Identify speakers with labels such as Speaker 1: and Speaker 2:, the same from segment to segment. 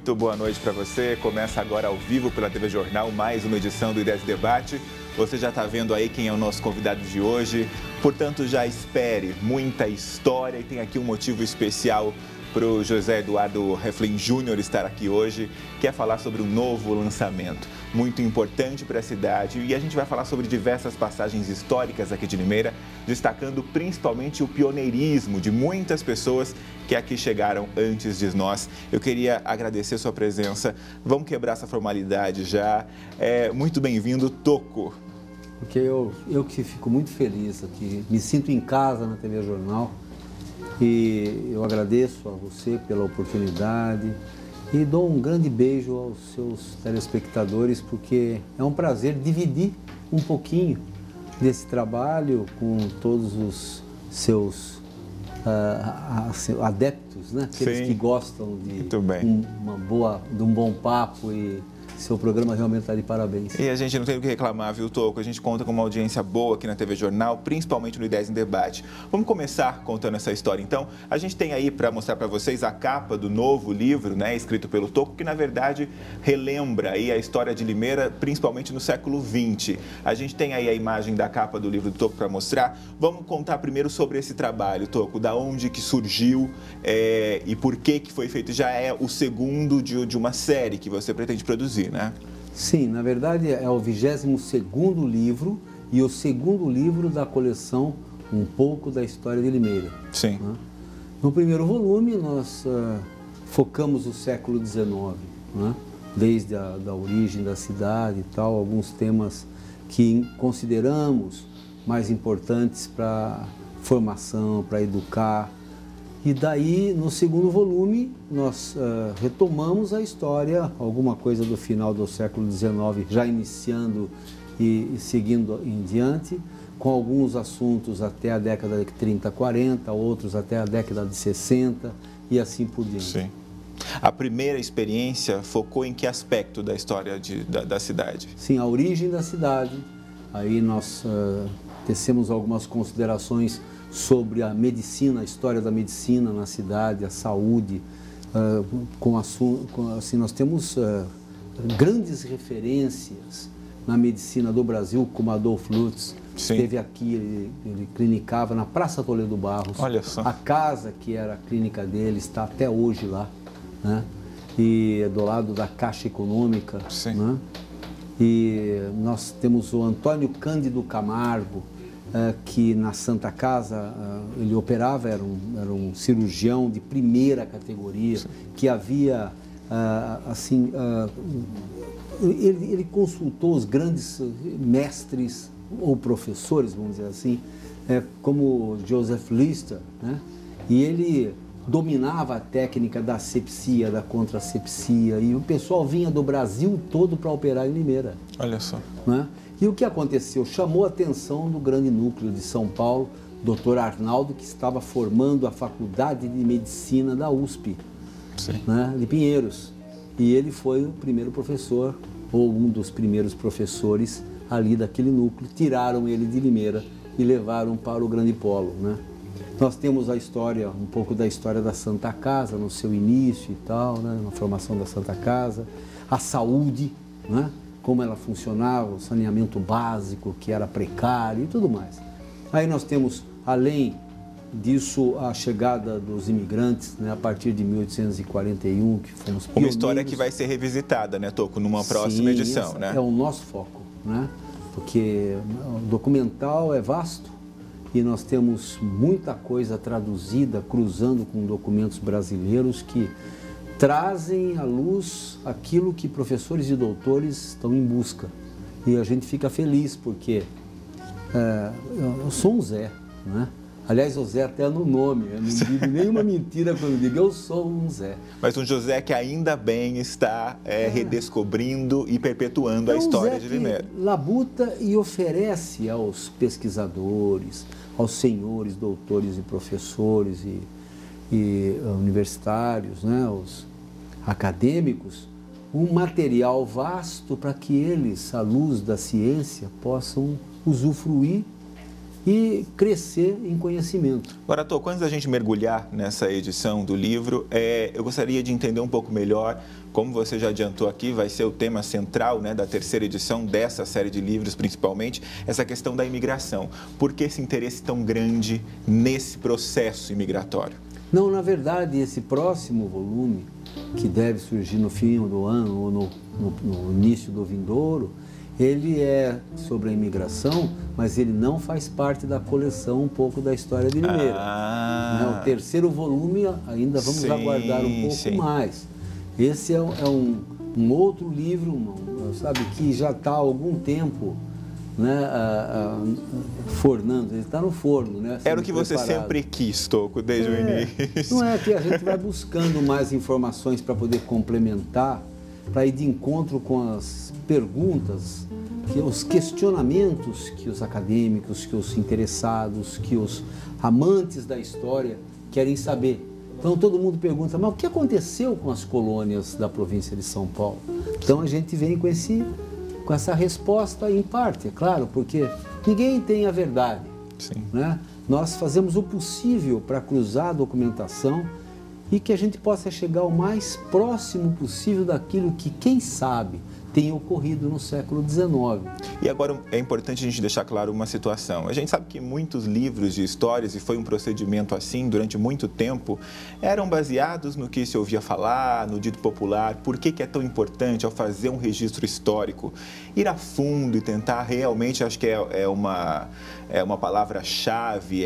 Speaker 1: Muito boa noite para você. Começa agora ao vivo pela TV Jornal, mais uma edição do Ideias de Debate. Você já está vendo aí quem é o nosso convidado de hoje. Portanto, já espere muita história e tem aqui um motivo especial para o José Eduardo Reflin Júnior estar aqui hoje, que é falar sobre um novo lançamento, muito importante para a cidade. E a gente vai falar sobre diversas passagens históricas aqui de Limeira, destacando principalmente o pioneirismo de muitas pessoas que aqui chegaram antes de nós. Eu queria agradecer sua presença. Vamos quebrar essa formalidade já. Muito bem-vindo, Toco.
Speaker 2: Porque eu que fico muito feliz aqui, me sinto em casa na TV Jornal. E eu agradeço a você pela oportunidade e dou um grande beijo aos seus telespectadores, porque é um prazer dividir um pouquinho desse trabalho com todos os seus adeptos, né? Aqueles que gostam de um bom papo, e seu programa realmente está de parabéns.
Speaker 1: E a gente não tem o que reclamar, viu, Toco? A gente conta com uma audiência boa aqui na TV Jornal, principalmente no Ideias em Debate. Vamos começar contando essa história, então. A gente tem aí para mostrar para vocês a capa do novo livro, né, escrito pelo Toco, que na verdade relembra aí a história de Limeira, principalmente no século XX. A gente tem aí a imagem da capa do livro do Toco para mostrar. Vamos contar primeiro sobre esse trabalho, Toco, da onde que surgiu e por que foi feito. Já é o segundo de uma série que você pretende produzir, né?
Speaker 2: Sim, na verdade é o 22º livro e o segundo livro da coleção Um Pouco da História de Limeira.
Speaker 1: Sim.
Speaker 2: Né? No primeiro volume nós focamos o século XIX, né? Desde a origem da cidade e tal, alguns temas que consideramos mais importantes para formação, para educar. E daí, no segundo volume, nós retomamos a história, alguma coisa do final do século XIX, já iniciando e seguindo em diante, com alguns assuntos até a década de 30, 40, outros até a década de 60 e assim por diante.
Speaker 1: Sim. A primeira experiência focou em que aspecto da história da cidade?
Speaker 2: Sim, a origem da cidade. Aí nós tecemos algumas considerações sobre a medicina, a história da medicina na cidade, a saúde, assim, nós temos grandes referências na medicina do Brasil, como Adolf Lutz, que esteve aqui, ele clinicava na Praça Toledo Barros.
Speaker 1: Olha só.
Speaker 2: A casa que era a clínica dele está até hoje lá, né? E é do lado da Caixa Econômica.
Speaker 1: Sim.
Speaker 2: Né? E nós temos o Antônio Cândido Camargo, que na Santa Casa ele operava, era um cirurgião de primeira categoria. Sim. Que havia, ele consultou os grandes mestres ou professores, vamos dizer assim, como Joseph Lister, né? E ele dominava a técnica da asepsia, da contrasepsia, e o pessoal vinha do Brasil todo para operar em Limeira.
Speaker 1: Olha só.
Speaker 2: Né? E o que aconteceu? Chamou a atenção do grande núcleo de São Paulo, Dr. Arnaldo, que estava formando a Faculdade de Medicina da USP, né, de Pinheiros. E ele foi o primeiro professor, ou um dos primeiros professores ali daquele núcleo. Tiraram ele de Limeira e levaram para o Grande Polo, né? Nós temos a história, um pouco da história da Santa Casa, no seu início e tal, né, na formação da Santa Casa, a saúde, né? Como ela funcionava, o saneamento básico, que era precário e tudo mais. Aí nós temos, além disso, a chegada dos imigrantes, né, a partir de 1841, que fomos pioneiros.
Speaker 1: Uma história que vai ser revisitada, né, Toco, numa próxima edição, né?
Speaker 2: É o nosso foco, né? Porque o documental é vasto e nós temos muita coisa traduzida, cruzando com documentos brasileiros que trazem à luz aquilo que professores e doutores estão em busca. E a gente fica feliz porque eu sou um Zé, né? Aliás, o Zé até no nome, eu não digo nenhuma mentira quando digo eu sou um Zé.
Speaker 1: Mas um José que ainda bem está redescobrindo e perpetuando a história de Limeira.
Speaker 2: Labuta e oferece aos pesquisadores, aos senhores, doutores e professores e universitários, né, os acadêmicos, um material vasto para que eles, à luz da ciência, possam usufruir e crescer em conhecimento.
Speaker 1: Agora, Tô, quando a gente mergulhar nessa edição do livro, eu gostaria de entender um pouco melhor, como você já adiantou aqui, vai ser o tema central, né, da terceira edição dessa série de livros, principalmente, essa questão da imigração. Por que esse interesse tão grande nesse processo imigratório?
Speaker 2: Não, na verdade, esse próximo volume, que deve surgir no fim do ano ou no início do vindouro, ele é sobre a imigração, mas ele não faz parte da coleção Um Pouco da História de Limeira. O terceiro volume ainda vamos aguardar um pouco mais. Esse é um outro livro, sabe, que já está há algum tempo, né, fornando, ele está no forno, né?
Speaker 1: Era o que você sempre quis, Toco, desde o início.
Speaker 2: Não é que a gente vai buscando mais informações para poder complementar, para ir de encontro com as perguntas, os questionamentos que os acadêmicos, que os interessados, que os amantes da história querem saber. Então todo mundo pergunta, mas o que aconteceu com as colônias da província de São Paulo? Então a gente vem com essa resposta em parte, é claro, porque ninguém tem a verdade.
Speaker 1: Sim.
Speaker 2: Né? Nós fazemos o possível para cruzar a documentação e que a gente possa chegar o mais próximo possível daquilo que, quem sabe, tem ocorrido no século XIX.
Speaker 1: E agora é importante a gente deixar claro uma situação. A gente sabe que muitos livros de histórias, e foi um procedimento assim durante muito tempo, eram baseados no que se ouvia falar, no dito popular. Por que é tão importante, ao fazer um registro histórico, ir a fundo e tentar realmente, acho que é uma palavra-chave,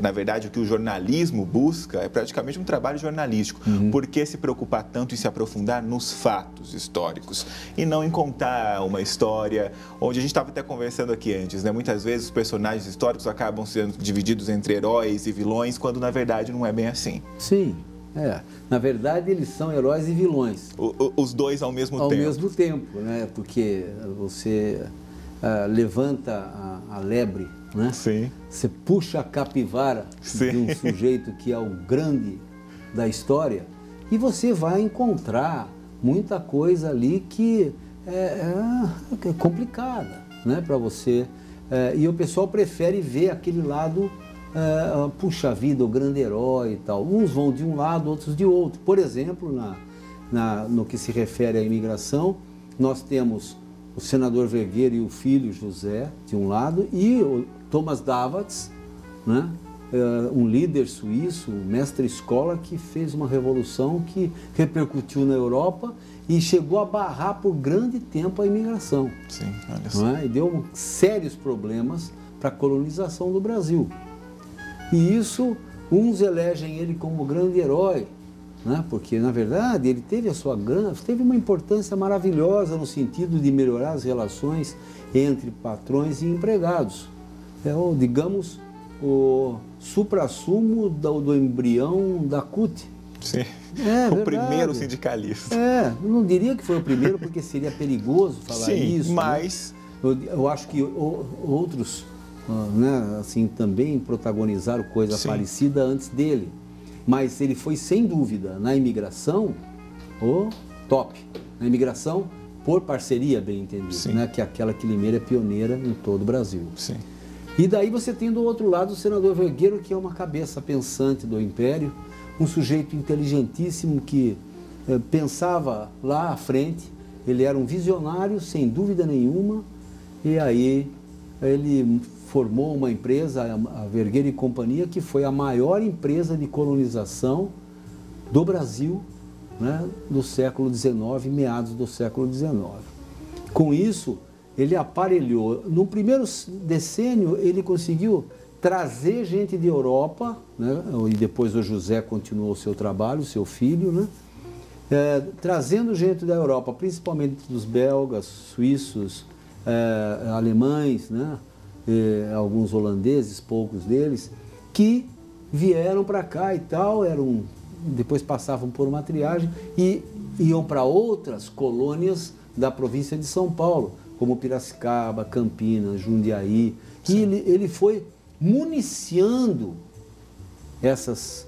Speaker 1: na verdade o que o jornalismo busca é praticamente um trabalho jornalístico. Por que se preocupar tanto em se aprofundar nos fatos históricos e não em contar uma história, onde a gente estava até conversando aqui antes, né? Muitas vezes os personagens históricos acabam sendo divididos entre heróis e vilões, quando na verdade não é bem assim.
Speaker 2: Sim, na verdade eles são heróis e vilões.
Speaker 1: Os dois ao mesmo tempo.
Speaker 2: Ao mesmo tempo, né? Porque você levanta a lebre, né?
Speaker 1: Sim.
Speaker 2: Você puxa a capivara de um sujeito que é o grande da história e você vai encontrar muita coisa ali que é complicada, né, para você. E o pessoal prefere ver aquele lado, puxa vida, o grande herói e tal. Uns vão de um lado, outros de outro. Por exemplo, no que se refere à imigração, nós temos o senador Vergueiro e o filho José, de um lado, e o Thomas Davatz, né? Um líder suíço, um mestre-escola que fez uma revolução que repercutiu na Europa e chegou a barrar por grande tempo a imigração.
Speaker 1: Sim, olha só.
Speaker 2: E deu sérios problemas para a colonização do Brasil. E isso, uns elegem ele como grande herói, né? Porque, na verdade, ele teve teve uma importância maravilhosa no sentido de melhorar as relações entre patrões e empregados. Digamos, o suprassumo do embrião da CUT.
Speaker 1: Sim, o primeiro sindicalista.
Speaker 2: Eu não diria que foi o primeiro, porque seria perigoso falar isso.
Speaker 1: Mas...
Speaker 2: Né? Eu acho que outros né, assim, também protagonizaram coisa parecida antes dele. Mas ele foi, sem dúvida, na imigração, o top. Na imigração, por parceria, bem entendido, né? Que é aquela que Limeira é pioneira em todo o Brasil.
Speaker 1: Sim.
Speaker 2: E daí você tem do outro lado o senador Vergueiro, que é uma cabeça pensante do Império, um sujeito inteligentíssimo que pensava lá à frente, ele era um visionário, sem dúvida nenhuma, e aí ele formou uma empresa, a Vergueiro e Companhia, que foi a maior empresa de colonização do Brasil, né, do século XIX, meados do século XIX. Com isso, ele aparelhou. No primeiro decênio, ele conseguiu trazer gente de Europa, né? E depois o José continuou o seu trabalho, seu filho, né? Trazendo gente da Europa, principalmente dos belgas, suíços, alemães, né? Alguns holandeses, poucos deles, que vieram para cá e tal, depois passavam por uma triagem e iam para outras colônias da província de São Paulo, como Piracicaba, Campinas, Jundiaí. E ele foi municiando essas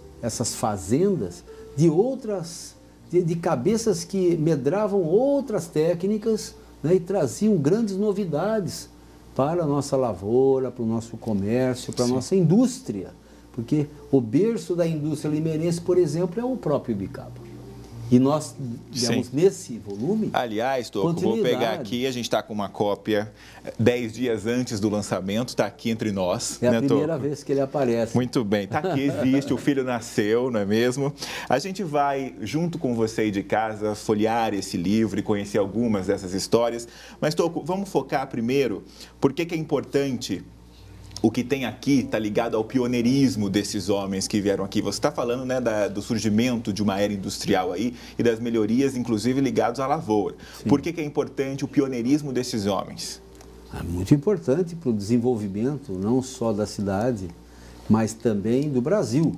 Speaker 2: fazendas de cabeças que medravam outras técnicas, né, e traziam grandes novidades para a nossa lavoura, para o nosso comércio, para a nossa indústria. Porque o berço da indústria limeirense, por exemplo, é o próprio Ibicaba. E nós demos nesse volume.
Speaker 1: Aliás, Toco, vou pegar aqui, a gente está com uma cópia 10 dias antes do lançamento, está aqui entre nós.
Speaker 2: É a primeira vez que ele aparece.
Speaker 1: Muito bem, está aqui, existe, o filho nasceu, não é mesmo? A gente vai, junto com você aí de casa, folhear esse livro e conhecer algumas dessas histórias. Mas, Toco, vamos focar primeiro, por que é importante. O que tem aqui está ligado ao pioneirismo desses homens que vieram aqui. Você está falando, né, do surgimento de uma era industrial aí e das melhorias, inclusive, ligadas à lavoura. Sim. Por que é importante o pioneirismo desses homens?
Speaker 2: É muito importante para o desenvolvimento, não só da cidade, mas também do Brasil.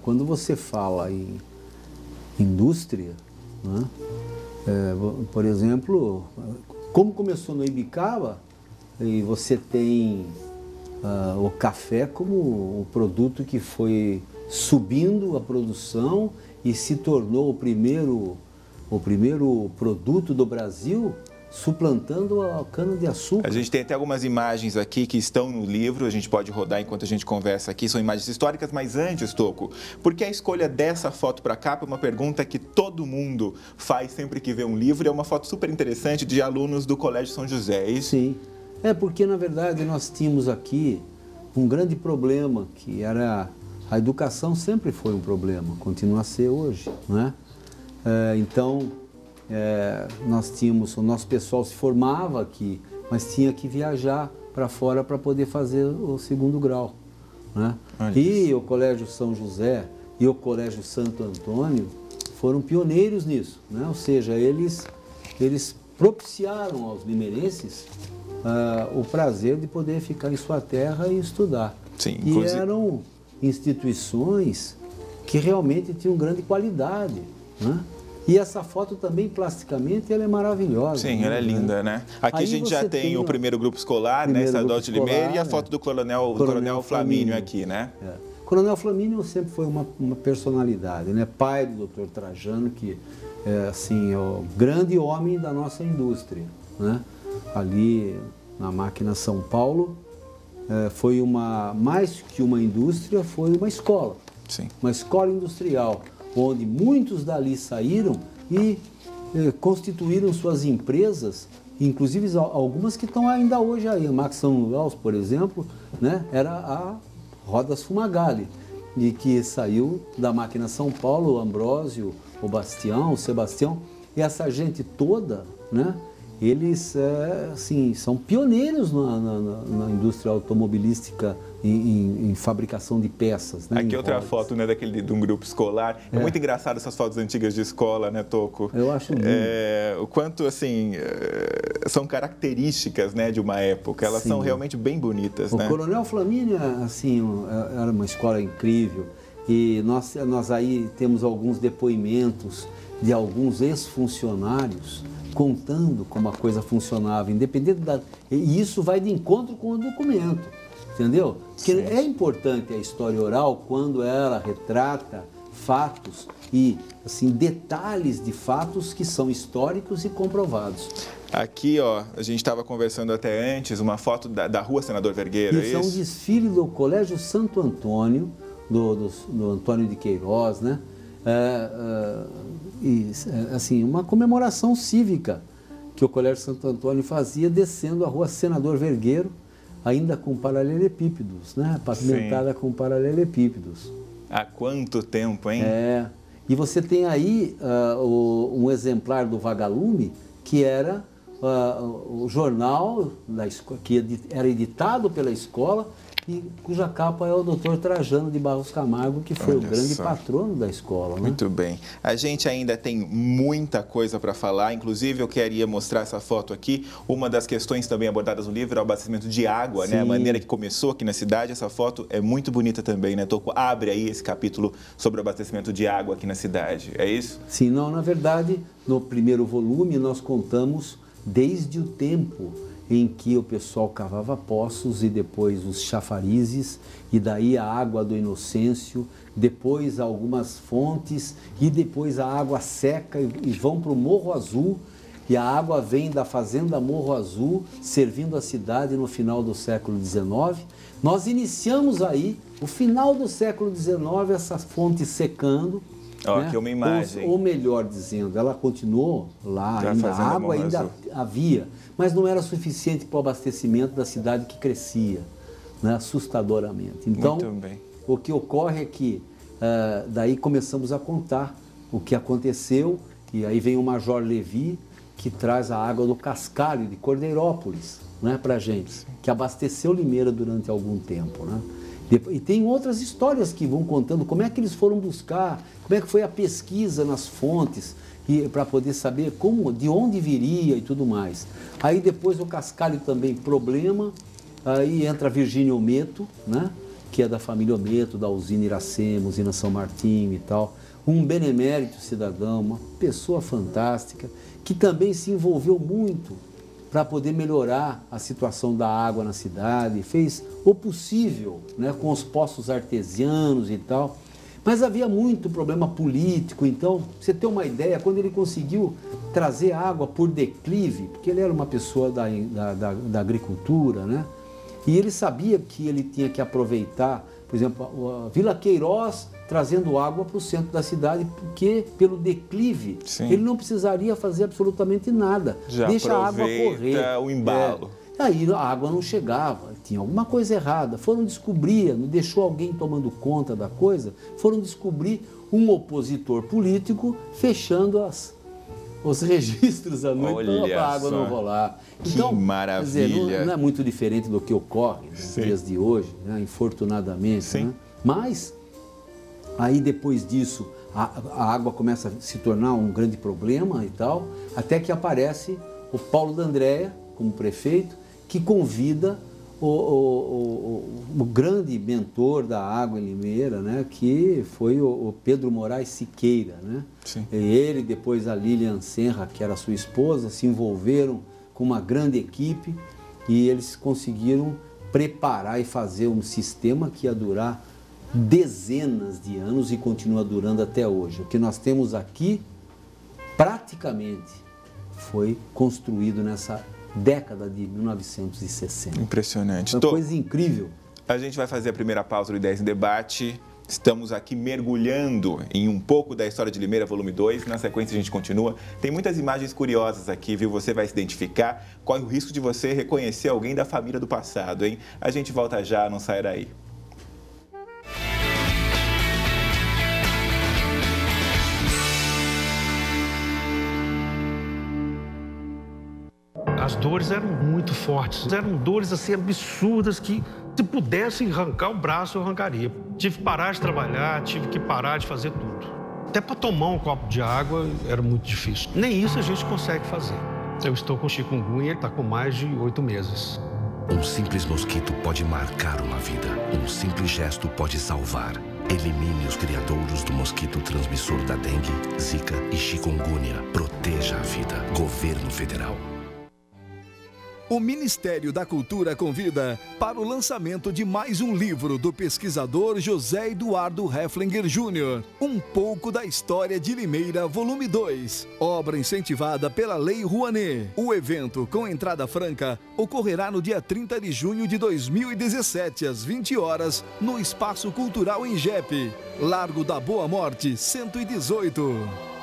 Speaker 2: Quando você fala em indústria, né, por exemplo, como começou no Ibicaba, e você tem... o café como o produto que foi subindo a produção e se tornou o primeiro produto do Brasil, suplantando a cana-de-açúcar.
Speaker 1: A gente tem até algumas imagens aqui que estão no livro, a gente pode rodar enquanto a gente conversa aqui, são imagens históricas, mas antes, Toco, por que a escolha dessa foto para capa é uma pergunta que todo mundo faz sempre que vê um livro, é uma foto super interessante de alunos do Colégio São José, é isso?
Speaker 2: Sim. É porque, na verdade, nós tínhamos aqui um grande problema, que era a educação sempre foi um problema, continua a ser hoje, né? Então, nós tínhamos, o nosso pessoal se formava aqui, mas tinha que viajar para fora para poder fazer o segundo grau, né? E o Colégio São José e o Colégio Santo Antônio foram pioneiros nisso, né? Ou seja, eles propiciaram aos limeirenses o prazer de poder ficar em sua terra e estudar.
Speaker 1: Sim,
Speaker 2: e eram instituições que realmente tinham grande qualidade, né? E essa foto também, plasticamente, ela é maravilhosa.
Speaker 1: Sim, ela é linda, né? Aqui aí a gente já tem o primeiro grupo escolar, né? Estadual de Limeira, e a foto do Coronel Flamínio aqui, né?
Speaker 2: Coronel Flamínio sempre foi uma personalidade, né? Pai do Dr. Trajano, que assim, é o grande homem da nossa indústria, né? Ali na máquina São Paulo, foi mais que uma indústria, foi uma escola.
Speaker 1: Sim.
Speaker 2: Uma escola industrial, onde muitos dali saíram e constituíram suas empresas, inclusive algumas que estão ainda hoje aí. A Max São Luís, por exemplo, né, era a Rodas Fumagalli, de que saiu da máquina São Paulo, o Ambrósio, o Bastião, o Sebastião, e essa gente toda, né? Eles assim, são pioneiros na indústria automobilística em fabricação de peças. Né,
Speaker 1: aqui outra foto, né, de um grupo escolar. É muito engraçado essas fotos antigas de escola, né, Toco?
Speaker 2: Eu acho lindo.
Speaker 1: O quanto, assim, são características, né, de uma época. Elas são realmente bem bonitas, né?
Speaker 2: O Coronel Flamínio, assim, era uma escola incrível. E nós aí temos alguns depoimentos de alguns ex-funcionários contando como a coisa funcionava, independente da... E isso vai de encontro com o documento, entendeu? Porque é importante a história oral quando ela retrata fatos e, assim, detalhes de fatos que são históricos e comprovados.
Speaker 1: Aqui, ó, a gente estava conversando até antes, uma foto da Rua Senador Vergueiro,
Speaker 2: isso é um desfile do Colégio Santo Antônio, do Antônio de Queiroz, né? E, assim, uma comemoração cívica que o Colégio Santo Antônio fazia descendo a Rua Senador Vergueiro, ainda com paralelepípedos, né? Pavimentada com paralelepípedos.
Speaker 1: Há quanto tempo, hein?
Speaker 2: E você tem aí um exemplar do Vagalume, que era o jornal que era editado pela escola e cuja capa é o Dr. Trajano de Barros Camargo, que foi o grande patrono da escola. Né?
Speaker 1: Muito bem. A gente ainda tem muita coisa para falar, inclusive eu queria mostrar essa foto aqui. Uma das questões também abordadas no livro é o abastecimento de água, né? A maneira que começou aqui na cidade. Essa foto é muito bonita também, né, Toco? Abre aí esse capítulo sobre o abastecimento de água aqui na cidade, é isso?
Speaker 2: Sim, não, na verdade, no primeiro volume nós contamos desde o tempo em que o pessoal cavava poços e depois os chafarizes, e daí a água do Inocêncio, depois algumas fontes, e depois a água seca e vão para o Morro Azul. E a água vem da fazenda Morro Azul, servindo a cidade no final do século XIX. Nós iniciamos aí, o final do século XIX, essa fonte secando.
Speaker 1: Né? Aqui uma imagem.
Speaker 2: Ou melhor dizendo, ela continuou lá, ainda a água ainda havia, mas não era suficiente para o abastecimento da cidade que crescia, né? Assustadoramente. Então, o que ocorre é que daí começamos a contar o que aconteceu, e aí vem o Major Levi, que traz a água do Cascalho, de Cordeirópolis, né, para a gente, que abasteceu Limeira durante algum tempo. Né? E tem outras histórias que vão contando como é que eles foram buscar, como é que foi a pesquisa nas fontes, para poder saber de onde viria e tudo mais. Aí depois o Cascalho também, problema, aí entra Virgínio Ometo, né, que é da família Ometo, da usina Iracema, usina São Martinho e tal, um benemérito cidadão, uma pessoa fantástica, que também se envolveu muito para poder melhorar a situação da água na cidade, fez o possível, né, com os poços artesianos e tal, mas havia muito problema político. Então, pra você ter uma ideia, quando ele conseguiu trazer água por declive, porque ele era uma pessoa da agricultura, né, e ele sabia que ele tinha que aproveitar, por exemplo, a Vila Queiroz trazendo água para o centro da cidade, porque pelo declive ele não precisaria fazer absolutamente nada.
Speaker 1: Já
Speaker 2: deixa a água correr.
Speaker 1: O embalo.
Speaker 2: Aí a água não chegava, tinha alguma coisa errada. Foram descobrir, não deixou alguém tomando conta da coisa, foram descobrir um opositor político fechando os registros à noite para a água não rolar. Então,
Speaker 1: que maravilha!
Speaker 2: Quer dizer, não é muito diferente do que ocorre nos dias de hoje, né, infortunadamente. Né? Mas, aí depois disso, a água começa a se tornar um grande problema e tal, até que aparece o Paulo D'Andrea, como prefeito, que convida o grande mentor da água em Limeira, né, que foi o Pedro Moraes Siqueira. Né? E ele, depois a Lilian Senra, que era sua esposa, se envolveram com uma grande equipe e eles conseguiram preparar e fazer um sistema que ia durar dezenas de anos e continua durando até hoje. O que nós temos aqui, praticamente, foi construído nessa década de 1960.
Speaker 1: Impressionante.
Speaker 2: Uma coisa incrível.
Speaker 1: A gente vai fazer a primeira pausa do Ideias em Debate. Estamos aqui mergulhando em um pouco da história de Limeira, volume 2. Na sequência a gente continua. Tem muitas imagens curiosas aqui, viu? Você vai se identificar. Corre o risco de você reconhecer alguém da família do passado, hein? A gente volta já, não sai daí.
Speaker 3: As dores eram muito fortes, eram dores assim absurdas que se pudesse arrancar o braço eu arrancaria. Tive que parar de trabalhar, tive que parar de fazer tudo. Até para tomar um copo de água era muito difícil. Nem isso a gente consegue fazer. Eu estou com chikungunya, ele está com mais de 8 meses.
Speaker 4: Um simples mosquito pode marcar uma vida. Um simples gesto pode salvar. Elimine os criadouros do mosquito transmissor da dengue, zika e chikungunya. Proteja a vida. Governo Federal.
Speaker 5: O Ministério da Cultura convida para o lançamento de mais um livro do pesquisador José Eduardo Hefflinger Jr., Um pouco da História de Limeira, volume 2, obra incentivada pela Lei Rouanet. O evento, com entrada franca, ocorrerá no dia 30 de junho de 2017, às 20 horas, no Espaço Cultural Ingep, Largo da Boa Morte, 118.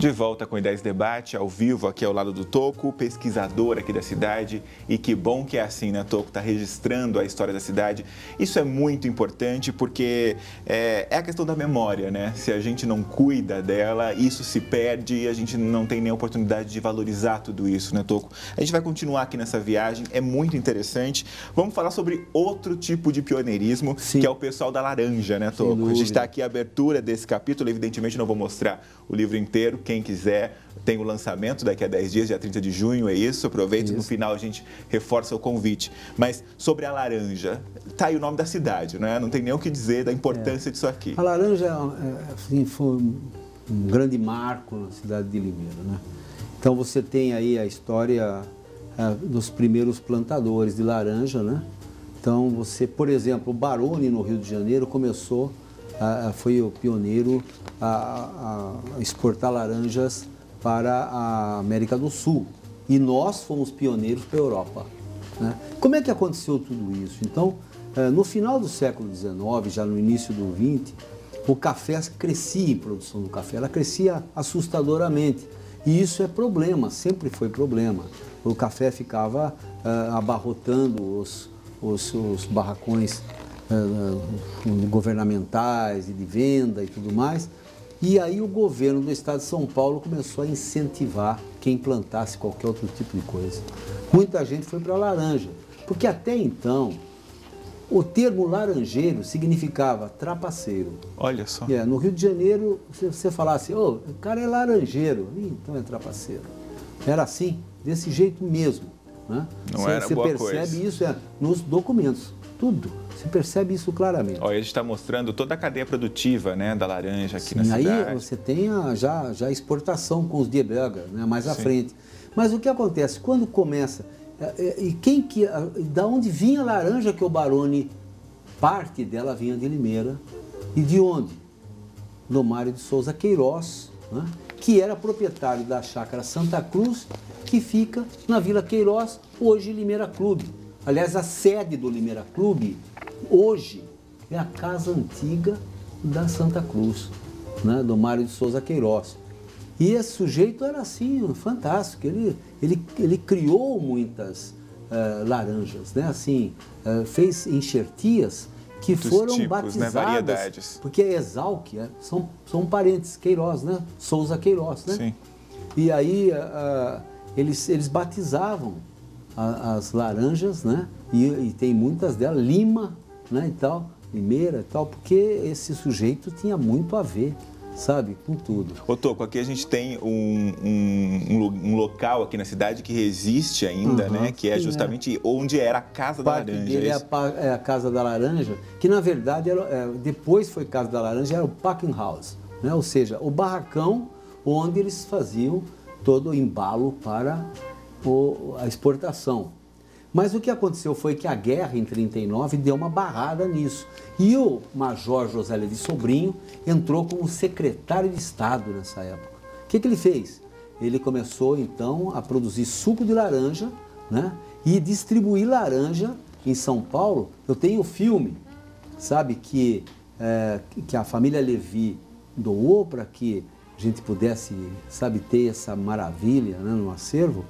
Speaker 1: De volta com Ideias Debate, ao vivo, aqui ao lado do Toco, pesquisador aqui da cidade. E que bom que é assim, né, Toco? Está registrando a história da cidade. Isso é muito importante porque é a questão da memória, né? Se a gente não cuida dela, isso se perde e a gente não tem nem a oportunidade de valorizar tudo isso, né, Toco? A gente vai continuar aqui nessa viagem, é muito interessante. Vamos falar sobre outro tipo de pioneirismo, que é o pessoal da laranja, né, Toco? A gente está aqui, a abertura desse capítulo, evidentemente não vou mostrar o livro inteiro. Quem quiser, tem o lançamento daqui a 10 dias, dia 30 de junho, é isso? Aproveite, no final a gente reforça o convite. Mas sobre a laranja, tá aí o nome da cidade, né? Não tem nem o que dizer da importância disso aqui.
Speaker 2: A laranja assim, foi um grande marco na cidade de Limeira, né? Então você tem aí a história dos primeiros plantadores de laranja, né? Então você, por exemplo, o Baroni no Rio de Janeiro começou, foi o pioneiro a exportar laranjas para a América do Sul. E nós fomos pioneiros para a Europa, né? Como é que aconteceu tudo isso? Então, no final do século XIX, já no início do XX, o café crescia em produção do café, ela crescia assustadoramente. E isso é problema, sempre foi problema. O café ficava abarrotando os barracões governamentais e de venda e tudo mais. E aí o governo do estado de São Paulo começou a incentivar quem plantasse qualquer outro tipo de coisa. Muita gente foi para a laranja, porque até então o termo laranjeiro significava trapaceiro.
Speaker 1: Olha só.
Speaker 2: No Rio de Janeiro, se você falasse, o cara é laranjeiro, então é trapaceiro. Era assim, desse jeito mesmo, né?
Speaker 1: Não era boa coisa.
Speaker 2: Você percebe isso nos documentos, tudo. Você percebe isso claramente.
Speaker 1: Olha, a gente está mostrando toda a cadeia produtiva, né, da laranja aqui na cidade.
Speaker 2: Aí você tem já a exportação com os Dieberger, né, mais à frente. Mas o que acontece? Quando começa... da onde vinha a laranja que o Baroni, parte dela vinha de Limeira. E de onde? Do Mário de Souza Queiroz, né, que era proprietário da chácara Santa Cruz, que fica na Vila Queiroz, hoje Limeira Clube. Aliás, a sede do Limeira Clube, hoje, é a casa antiga da Santa Cruz, né, do Mário de Souza Queiroz. E esse sujeito era assim, fantástico, ele criou muitas laranjas, né, assim, fez enxertias que foram
Speaker 1: tipos,
Speaker 2: batizadas,
Speaker 1: né, variedades.
Speaker 2: Porque é Exalc, são parentes, Queiroz, né, Souza Queiroz, né?
Speaker 1: Sim.
Speaker 2: E aí eles batizavam as laranjas, né? E tem muitas delas, Lima, né, e tal, Limeira e tal, porque esse sujeito tinha muito a ver, sabe, com tudo.
Speaker 1: Ô Toco, aqui a gente tem um local aqui na cidade que resiste ainda, né, que é justamente onde era a Casa da Laranja.
Speaker 2: Dele é a Casa da Laranja, que na verdade depois foi Casa da Laranja, era o packing house, né? Ou seja, o barracão onde eles faziam todo o embalo para a exportação. Mas o que aconteceu foi que a guerra em 39 deu uma barrada nisso. E o Major Josélio de Sobrinho entrou como secretário de Estado nessa época. O que ele fez? Ele começou então a produzir suco de laranja, né, e distribuir laranja em São Paulo. Eu tenho o filme, sabe, que a família Levi doou para que a gente pudesse, sabe, ter essa maravilha, né, no acervo,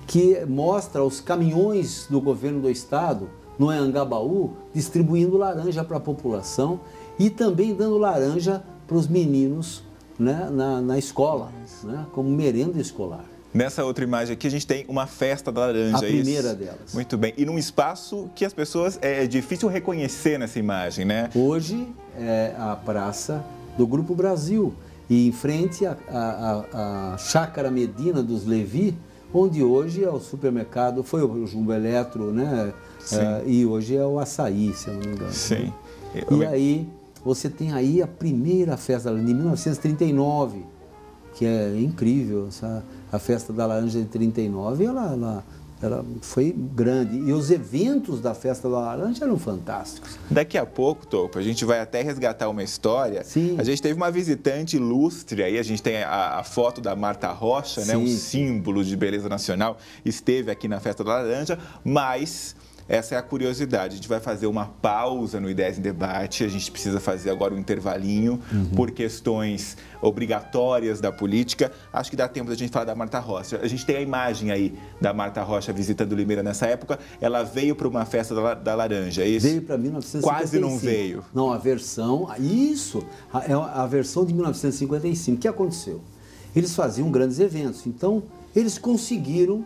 Speaker 2: que mostra os caminhões do governo do estado no Anhangabaú distribuindo laranja para a população e também dando laranja para os meninos, né, na escola, né, como merenda escolar.
Speaker 1: Nessa outra imagem aqui a gente tem uma festa da laranja.
Speaker 2: A primeira delas.
Speaker 1: Muito bem. E num espaço que as pessoas, é difícil reconhecer nessa imagem, né?
Speaker 2: Hoje é a Praça do Grupo Brasil e em frente a Chácara Medina dos Levi, onde hoje é o supermercado, foi o Jumbo Eletro, né? E hoje é o Açaí, se eu não me engano.
Speaker 1: Sim.
Speaker 2: E aí, você tem aí a primeira festa de 1939, que é incrível. A festa da laranja de 39, ela foi grande. E os eventos da festa da laranja eram fantásticos.
Speaker 1: Daqui a pouco, Toco, a gente vai até resgatar uma história.
Speaker 2: Sim.
Speaker 1: A gente teve uma visitante ilustre aí, a gente tem a foto da Marta Rocha, né, um símbolo de beleza nacional, esteve aqui na festa da laranja, mas essa é a curiosidade. A gente vai fazer uma pausa no Ideias em Debate, a gente precisa fazer agora um intervalinho por questões obrigatórias da política. Acho que dá tempo da gente falar da Marta Rocha. A gente tem a imagem aí da Marta Rocha visitando Limeira nessa época. Ela veio para uma festa da Laranja, é isso?
Speaker 2: Veio para 1955.
Speaker 1: Quase não veio.
Speaker 2: Não, a versão, isso, é a versão de 1955. O que aconteceu? Eles faziam grandes eventos, então eles conseguiram,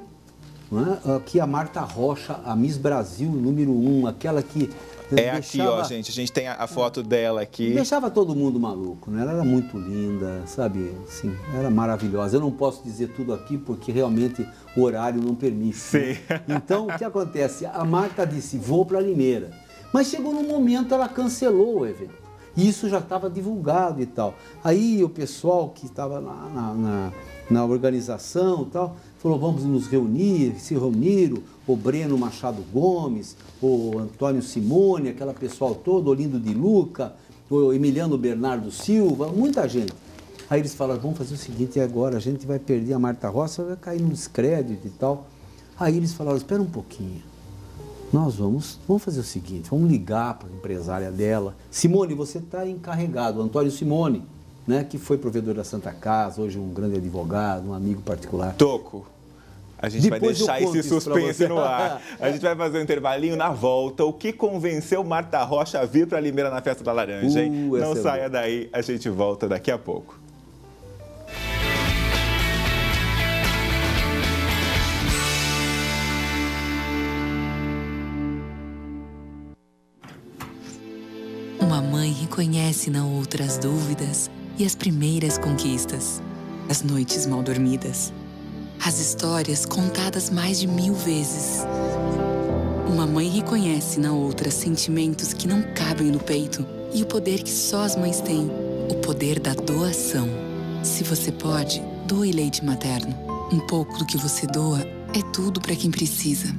Speaker 2: né, que a Marta Rocha, a Miss Brasil número 1, aquela que
Speaker 1: deixava, aqui, ó, gente, a gente tem a foto dela aqui.
Speaker 2: Deixava todo mundo maluco, né? Ela era muito linda, sabe, assim, era maravilhosa. Eu não posso dizer tudo aqui porque realmente o horário não permite.
Speaker 1: Sim.
Speaker 2: Né? Então, o que acontece? A Marta disse, vou para Limeira. Mas chegou num momento, ela cancelou o evento. E isso já estava divulgado e tal. Aí o pessoal que estava na organização e tal, falou, vamos nos reunir, se reuniram, o Breno Machado Gomes, o Antônio Simone, aquela pessoal todo, Olindo de Luca, o Emiliano Bernardo Silva, muita gente. Aí eles falaram, vamos fazer o seguinte agora, a gente vai perder a Marta Rocha, vai cair no descrédito e tal. Aí eles falaram, espera um pouquinho, nós vamos fazer o seguinte, vamos ligar para a empresária dela. Simone, você está encarregado, Antônio Simone, né, que foi provedor da Santa Casa, hoje um grande advogado, um amigo particular.
Speaker 1: Toco, a gente vai deixar esse suspense no ar. A gente vai fazer um intervalinho na volta. O que convenceu Marta Rocha a vir para Limeira na Festa da Laranja, hein? Não saia daí, a gente volta daqui a pouco.
Speaker 6: Uma mãe reconhece na outra as dúvidas e as primeiras conquistas, as noites mal dormidas, as histórias contadas mais de 1000 vezes. Uma mãe reconhece na outra sentimentos que não cabem no peito e o poder que só as mães têm, o poder da doação. Se você pode, doe leite materno. Um pouco do que você doa é tudo para quem precisa.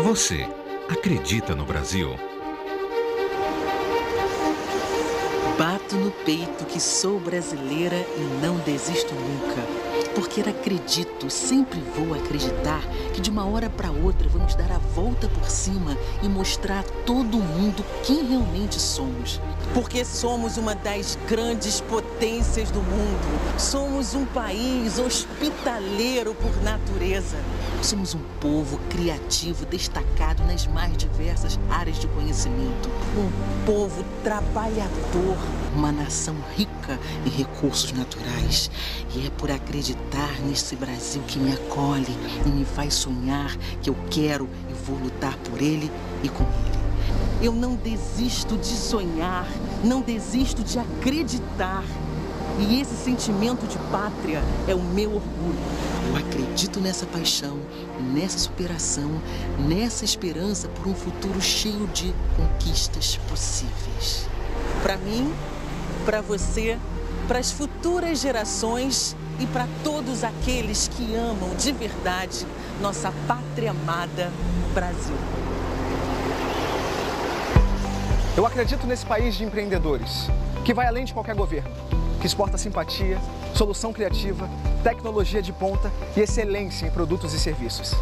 Speaker 7: Você acredita no Brasil?
Speaker 8: Bato no peito que sou brasileira e não desisto nunca. Porque acredito, sempre vou acreditar que de uma hora para outra vamos dar a volta por cima e mostrar a todo mundo quem realmente somos. Porque somos uma das grandes potências do mundo. Somos um país hospitaleiro por natureza. Somos um povo criativo, destacado nas mais diversas áreas de conhecimento. Um povo trabalhador, uma nação rica em recursos naturais. E é por acreditar nesse Brasil que me acolhe e me faz sonhar que eu quero e vou lutar por ele e com ele. Eu não desisto de sonhar, não desisto de acreditar. E esse sentimento de pátria é o meu orgulho. Eu acredito nessa paixão, nessa superação, nessa esperança por um futuro cheio de conquistas possíveis. Para mim, para você, para as futuras gerações e para todos aqueles que amam de verdade nossa pátria amada, Brasil.
Speaker 9: Eu acredito nesse país de empreendedores, que vai além de qualquer governo, que exporta simpatia, solução criativa, tecnologia de ponta e excelência em produtos e serviços.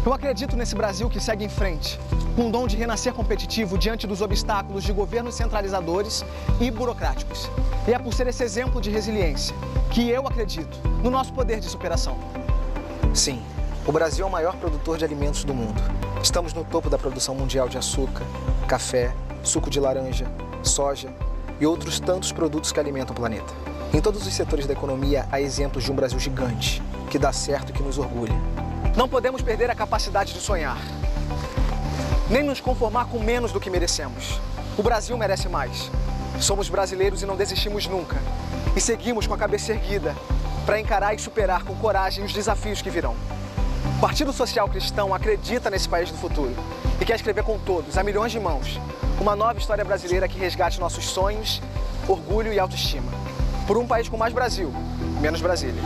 Speaker 9: Eu acredito nesse Brasil que segue em frente, com o dom de renascer competitivo diante dos obstáculos de governos centralizadores e burocráticos. E é por ser esse exemplo de resiliência que eu acredito no nosso poder de superação. Sim, o Brasil é o maior produtor de alimentos do mundo. Estamos no topo da produção mundial de açúcar, café, suco de laranja, soja e outros tantos produtos que alimentam o planeta. Em todos os setores da economia há exemplos de um Brasil gigante, que dá certo e que nos orgulha. Não podemos perder a capacidade de sonhar, nem nos conformar com menos do que merecemos. O Brasil merece mais. Somos brasileiros e não desistimos nunca. E seguimos com a cabeça erguida para encarar e superar com coragem os desafios que virão. O Partido Social Cristão acredita nesse país do futuro e quer escrever com todos, a milhões de mãos, uma nova história brasileira que resgate nossos sonhos, orgulho e autoestima. Por um país com mais Brasil, menos Brasília.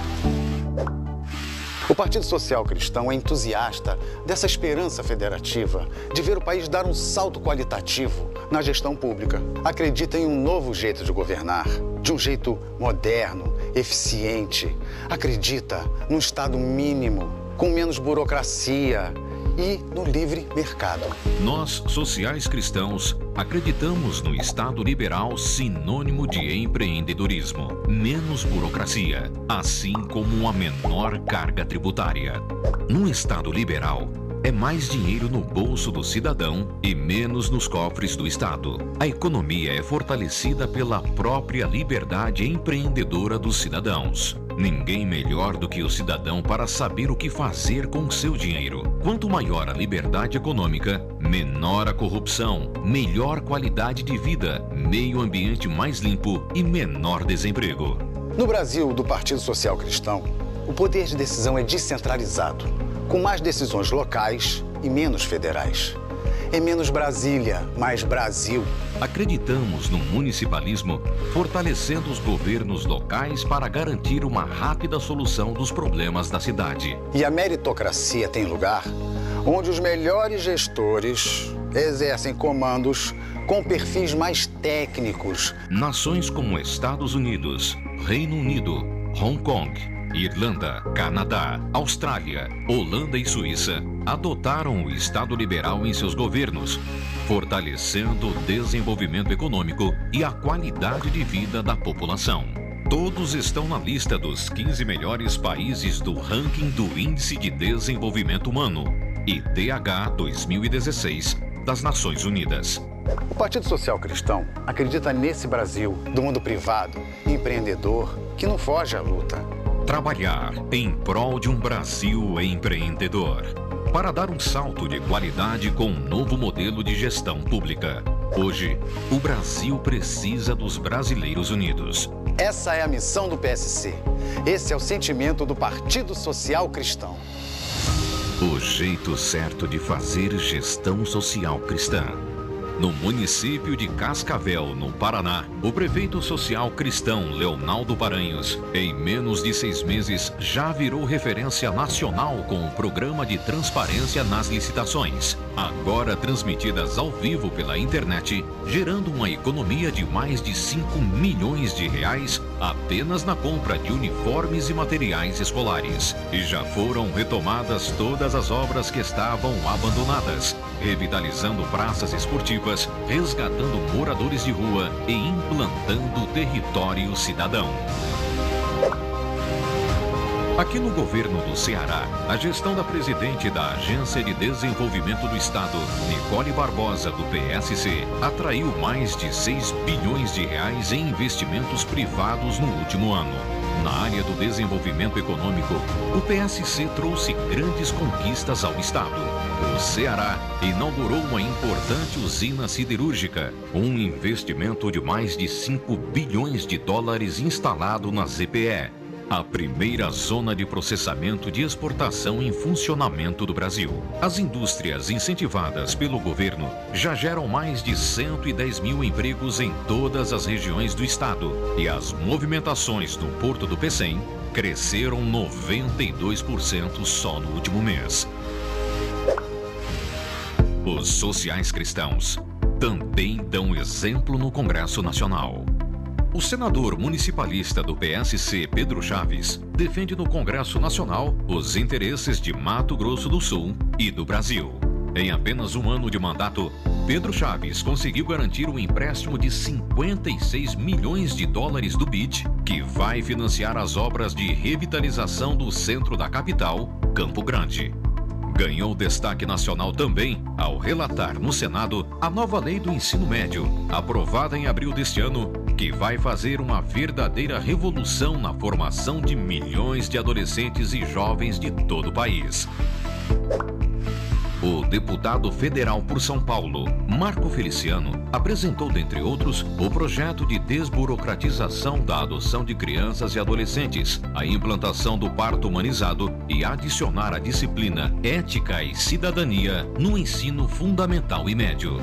Speaker 10: O Partido Social Cristão é entusiasta dessa esperança federativa de ver o país dar um salto qualitativo na gestão pública. Acredita em um novo jeito de governar, de um jeito moderno, eficiente. Acredita num Estado mínimo, com menos burocracia e no livre mercado.
Speaker 7: Nós, sociais cristãos, acreditamos no Estado liberal sinônimo de empreendedorismo, menos burocracia, assim como uma menor carga tributária. Num Estado liberal, é mais dinheiro no bolso do cidadão e menos nos cofres do Estado. A economia é fortalecida pela própria liberdade empreendedora dos cidadãos. Ninguém melhor do que o cidadão para saber o que fazer com o seu dinheiro. Quanto maior a liberdade econômica, menor a corrupção, melhor qualidade de vida, meio ambiente mais limpo e menor desemprego.
Speaker 10: No Brasil do Partido Social Cristão, o poder de decisão é descentralizado, com mais decisões locais e menos federais. É menos Brasília, mais Brasil.
Speaker 7: Acreditamos no municipalismo, fortalecendo os governos locais para garantir uma rápida solução dos problemas da cidade.
Speaker 10: E a meritocracia tem lugar onde os melhores gestores exercem comandos com perfis mais técnicos.
Speaker 7: Nações como Estados Unidos, Reino Unido, Hong Kong, Irlanda, Canadá, Austrália, Holanda e Suíça adotaram o Estado liberal em seus governos, fortalecendo o desenvolvimento econômico e a qualidade de vida da população. Todos estão na lista dos 15 melhores países do ranking do Índice de Desenvolvimento Humano, IDH 2016, das Nações Unidas.
Speaker 10: O Partido Social Cristão acredita nesse Brasil do mundo privado, empreendedor, que não foge à luta.
Speaker 7: Trabalhar em prol de um Brasil empreendedor, para dar um salto de qualidade com um novo modelo de gestão pública. Hoje, o Brasil precisa dos brasileiros unidos.
Speaker 10: Essa é a missão do PSC. Esse é o sentimento do Partido Social Cristão.
Speaker 7: O jeito certo de fazer gestão social cristã. No município de Cascavel, no Paraná, o prefeito social cristão Leonaldo Paranhos, em menos de 6 meses, já virou referência nacional com o programa de transparência nas licitações, agora transmitidas ao vivo pela internet, gerando uma economia de mais de 5 milhões de reais apenas na compra de uniformes e materiais escolares. E já foram retomadas todas as obras que estavam abandonadas, revitalizando praças esportivas, resgatando moradores de rua e implantando território cidadão. Aqui no governo do Ceará, a gestão da presidente da Agência de Desenvolvimento do Estado, Nicole Barbosa, do PSC, atraiu mais de 6 bilhões de reais em investimentos privados no último ano. Na área do desenvolvimento econômico, o PSC trouxe grandes conquistas ao Estado. O Ceará inaugurou uma importante usina siderúrgica, um investimento de mais de 5 bilhões de dólares instalado na ZPE, a primeira zona de processamento de exportação em funcionamento do Brasil. As indústrias incentivadas pelo governo já geram mais de 110 mil empregos em todas as regiões do estado e as movimentações no Porto do Pecém cresceram 92% só no último mês. Os sociais cristãos também dão exemplo no Congresso Nacional. O senador municipalista do PSC, Pedro Chaves, defende no Congresso Nacional os interesses de Mato Grosso do Sul e do Brasil. Em apenas um ano de mandato, Pedro Chaves conseguiu garantir um empréstimo de 56 milhões de dólares do BID, que vai financiar as obras de revitalização do centro da capital, Campo Grande. Ganhou destaque nacional também ao relatar no Senado a nova lei do ensino médio, aprovada em abril deste ano, que vai fazer uma verdadeira revolução na formação de milhões de adolescentes e jovens de todo o país. O deputado federal por São Paulo, Marco Feliciano, apresentou, dentre outros, o projeto de desburocratização da adoção de crianças e adolescentes, a implantação do parto humanizado e adicionar a disciplina Ética e Cidadania no ensino fundamental e médio.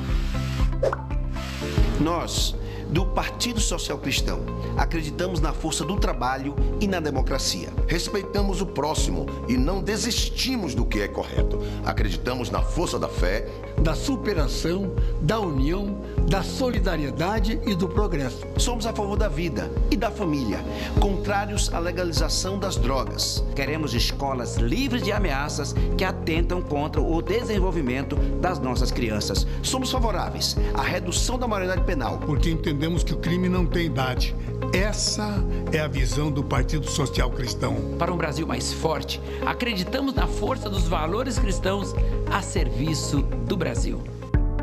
Speaker 11: Nós do Partido Social Cristão. Acreditamos na força do trabalho e na democracia.
Speaker 12: Respeitamos o próximo e não desistimos do que é correto. Acreditamos na força da fé,
Speaker 13: da superação, da união, da solidariedade e do progresso.
Speaker 11: Somos a favor da vida e da família, contrários à legalização das drogas.
Speaker 14: Queremos escolas livres de ameaças que atentam contra o desenvolvimento das nossas crianças.
Speaker 11: Somos favoráveis à redução da maioridade penal.
Speaker 13: Porque entendemos que o crime não tem idade. Essa é a visão do Partido Social Cristão.
Speaker 15: Para um Brasil mais forte, acreditamos na força dos valores cristãos a serviço do Brasil.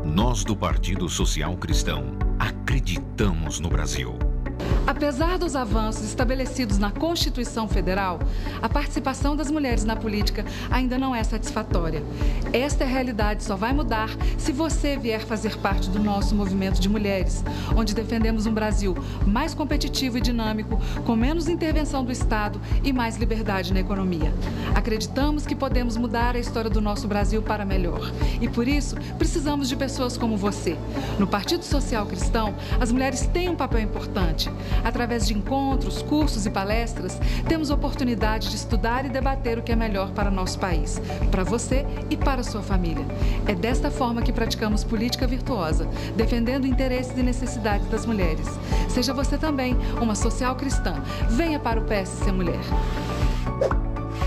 Speaker 7: Nós do Partido Social Cristão acreditamos no Brasil.
Speaker 16: Apesar dos avanços estabelecidos na Constituição Federal, a participação das mulheres na política ainda não é satisfatória. Esta realidade só vai mudar se você vier fazer parte do nosso movimento de mulheres, onde defendemos um Brasil mais competitivo e dinâmico, com menos intervenção do Estado e mais liberdade na economia. Acreditamos que podemos mudar a história do nosso Brasil para melhor. E por isso, precisamos de pessoas como você. No Partido Social Cristão, as mulheres têm um papel importante. Através de encontros, cursos e palestras, temos oportunidade de estudar e debater o que é melhor para nosso país, para você e para a sua família. É desta forma que praticamos política virtuosa, defendendo interesses e necessidades das mulheres. Seja você também uma social cristã. Venha para o PSC Mulher.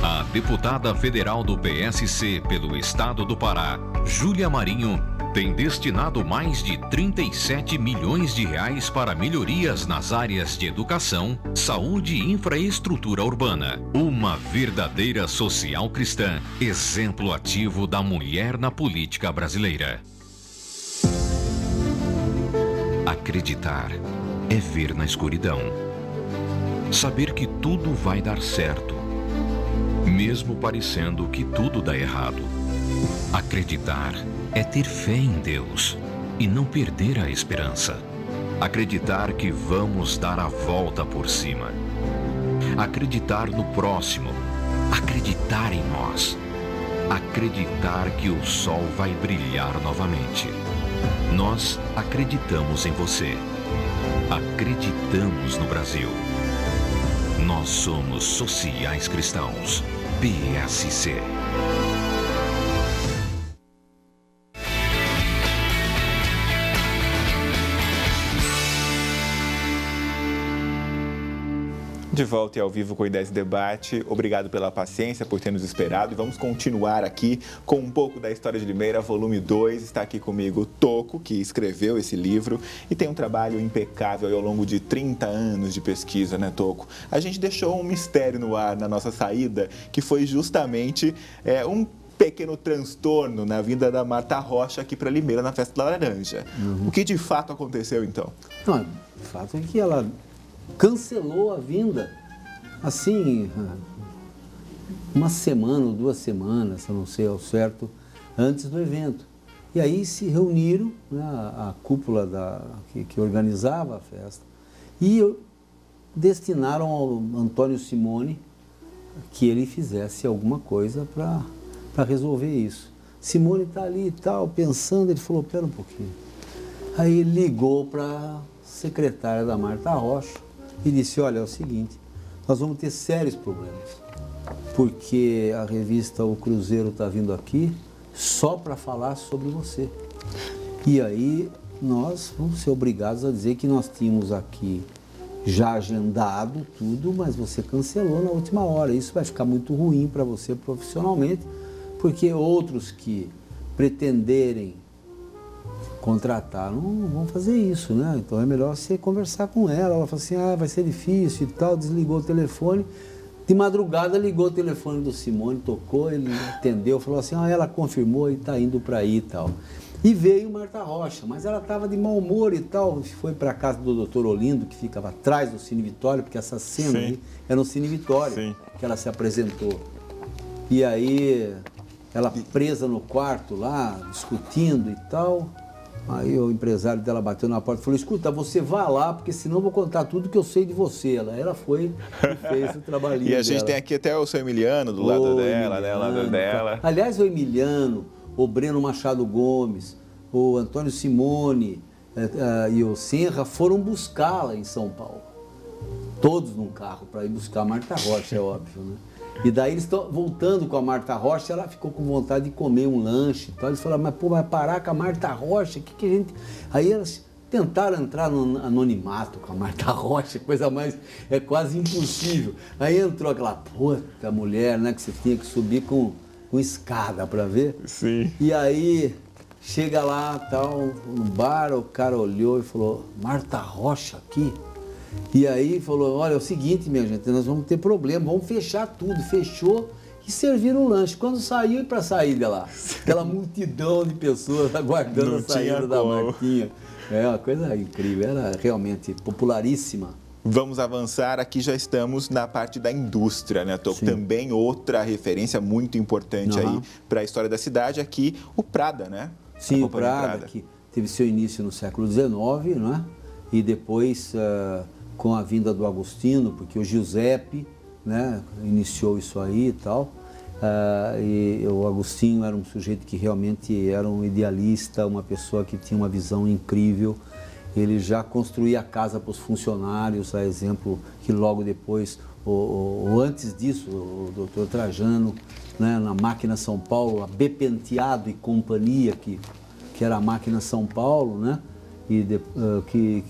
Speaker 7: A deputada federal do PSC pelo estado do Pará, Júlia Marinho, tem destinado mais de 37 milhões de reais para melhorias nas áreas de educação, saúde e infraestrutura urbana. Uma verdadeira social cristã, exemplo ativo da mulher na política brasileira. Acreditar é ver na escuridão. Saber que tudo vai dar certo, mesmo parecendo que tudo dá errado. Acreditar é ter fé em Deus e não perder a esperança. Acreditar que vamos dar a volta por cima. Acreditar no próximo. Acreditar em nós. Acreditar que o sol vai brilhar novamente. Nós acreditamos em você. Acreditamos no Brasil. Nós somos sociais cristãos. PSC.
Speaker 1: De volta e ao vivo com o I10 Debate. Obrigado pela paciência, por ter nos esperado. E vamos continuar aqui com um pouco da história de Limeira, volume 2. Está aqui comigo o Toco, que escreveu esse livro e tem um trabalho impecável ao longo de 30 anos de pesquisa, né, Toco? A gente deixou um mistério no ar na nossa saída, que foi justamente um pequeno transtorno na vinda da Marta Rocha aqui para Limeira na Festa da Laranja. O que de fato aconteceu, então?
Speaker 2: Não, de fato é que ela cancelou a vinda, assim, uma semana ou 2 semanas, eu não sei ao certo, antes do evento. E aí se reuniram, né, a cúpula que organizava a festa e destinaram ao Antônio Simone que ele fizesse alguma coisa para resolver isso. Simone está ali e tal, pensando, ele falou, pera um pouquinho. Aí ele ligou para a secretária da Marta Rocha e disse, olha, é o seguinte, nós vamos ter sérios problemas, porque a revista O Cruzeiro está vindo aqui só para falar sobre você. E aí nós vamos ser obrigados a dizer que nós tínhamos aqui já agendado tudo, mas você cancelou na última hora. Isso vai ficar muito ruim para você profissionalmente, porque outros que pretenderem contratar não vão fazer isso, né? Então é melhor você conversar com ela. Ela falou assim, vai ser difícil e tal, desligou o telefone. De madrugada ligou o telefone do Simone, tocou, ele atendeu, falou assim, ela confirmou e está indo para aí e tal. E veio Marta Rocha, mas ela estava de mau humor e tal, foi para a casa do Dr. Olindo, que ficava atrás do Cine Vitória, porque essa cena ali era no Cine Vitória, que ela se apresentou. E aí, ela presa no quarto lá, discutindo e tal. Aí o empresário dela bateu na porta e falou, escuta, você vá lá, porque senão eu vou contar tudo que eu sei de você. Ela foi e fez o trabalhinho
Speaker 1: E a gente tem aqui até o seu Emiliano do lado dela, né? Lado dela.
Speaker 2: Aliás, o Emiliano, o Breno Machado Gomes, o Antônio Simone, e o Senra foram buscá-la em São Paulo. Todos num carro para ir buscar a Marta Rocha, é óbvio, né? E daí eles estão voltando com a Marta Rocha, ela ficou com vontade de comer um lanche. Então eles falaram, mas pô, vai parar com a Marta Rocha? Que a gente... Aí elas tentaram entrar no anonimato com a Marta Rocha, coisa mais... É quase impossível. Aí entrou aquela puta mulher, né, que você tinha que subir com escada para ver.
Speaker 1: Sim.
Speaker 2: E aí chega lá, tal, no bar, o cara olhou e falou, Marta Rocha aqui? E aí falou, olha, é o seguinte, minha gente, nós vamos ter problema, vamos fechar tudo. Fechou e serviram o lanche. Quando saiu, e para sair de lá? Aquela multidão de pessoas aguardando a saída da Martinha. É uma coisa incrível, era realmente popularíssima.
Speaker 1: Vamos avançar, aqui já estamos na parte da indústria, né, Toco? Também outra referência muito importante aí para a história da cidade, aqui o Prada, né?
Speaker 2: Sim, o Prada, que teve seu início no século XIX, não é? E depois... com a vinda do Agostinho, porque o Giuseppe, né, iniciou isso aí e tal, e o Agostinho era um sujeito que realmente era um idealista, uma pessoa que tinha uma visão incrível. Ele já construía a casa para os funcionários, a exemplo que logo depois, ou antes disso, o doutor Trajano, né, na Máquina São Paulo, a B. Penteado e Companhia, que era a Máquina São Paulo, né? E que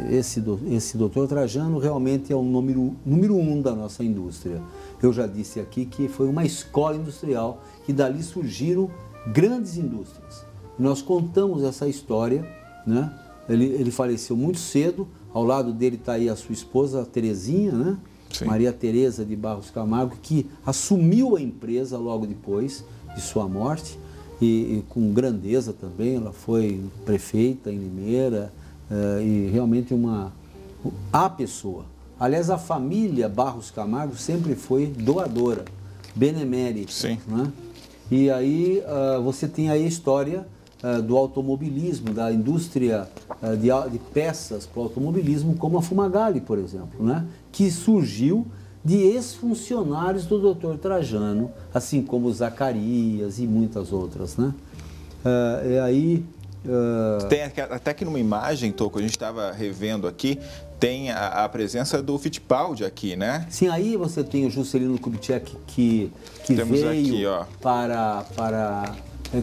Speaker 2: esse doutor Trajano realmente é o número 1 da nossa indústria. Eu já disse aqui que foi uma escola industrial e dali surgiram grandes indústrias. E nós contamos essa história, né? Ele faleceu muito cedo, ao lado dele está aí a sua esposa, a Terezinha, né? Maria Tereza de Barros Camargo, que assumiu a empresa logo depois de sua morte. E com grandeza também, ela foi prefeita em Limeira e realmente a pessoa. Aliás, a família Barros Camargo sempre foi doadora, benemérita.
Speaker 1: Sim.
Speaker 2: Né? E aí você tem aí a história do automobilismo, da indústria de peças para o automobilismo, como a Fumagalli, por exemplo, né? Que surgiu de ex-funcionários do Dr. Trajano, assim como o Zacarias e muitas outras, né? E aí...
Speaker 1: Tem até que numa imagem, Toco, a gente estava revendo aqui, tem a presença do Fittipaldi aqui, né?
Speaker 2: Sim, aí você tem o Juscelino Kubitschek que veio aqui,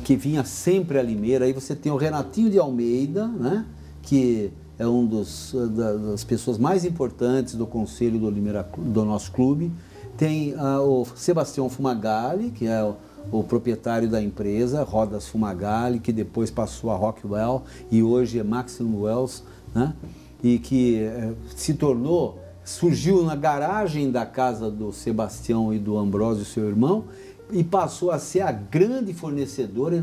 Speaker 2: que vinha sempre a Limeira. Aí você tem o Renatinho de Almeida, né? Que é um das pessoas mais importantes do conselho do nosso clube. Tem o Sebastião Fumagalli, que é o proprietário da empresa, Rodas Fumagalli, que depois passou a Rockwell e hoje é Maximum Wells, né? E que surgiu na garagem da casa do Sebastião e do Ambrósio, seu irmão, e passou a ser a grande fornecedora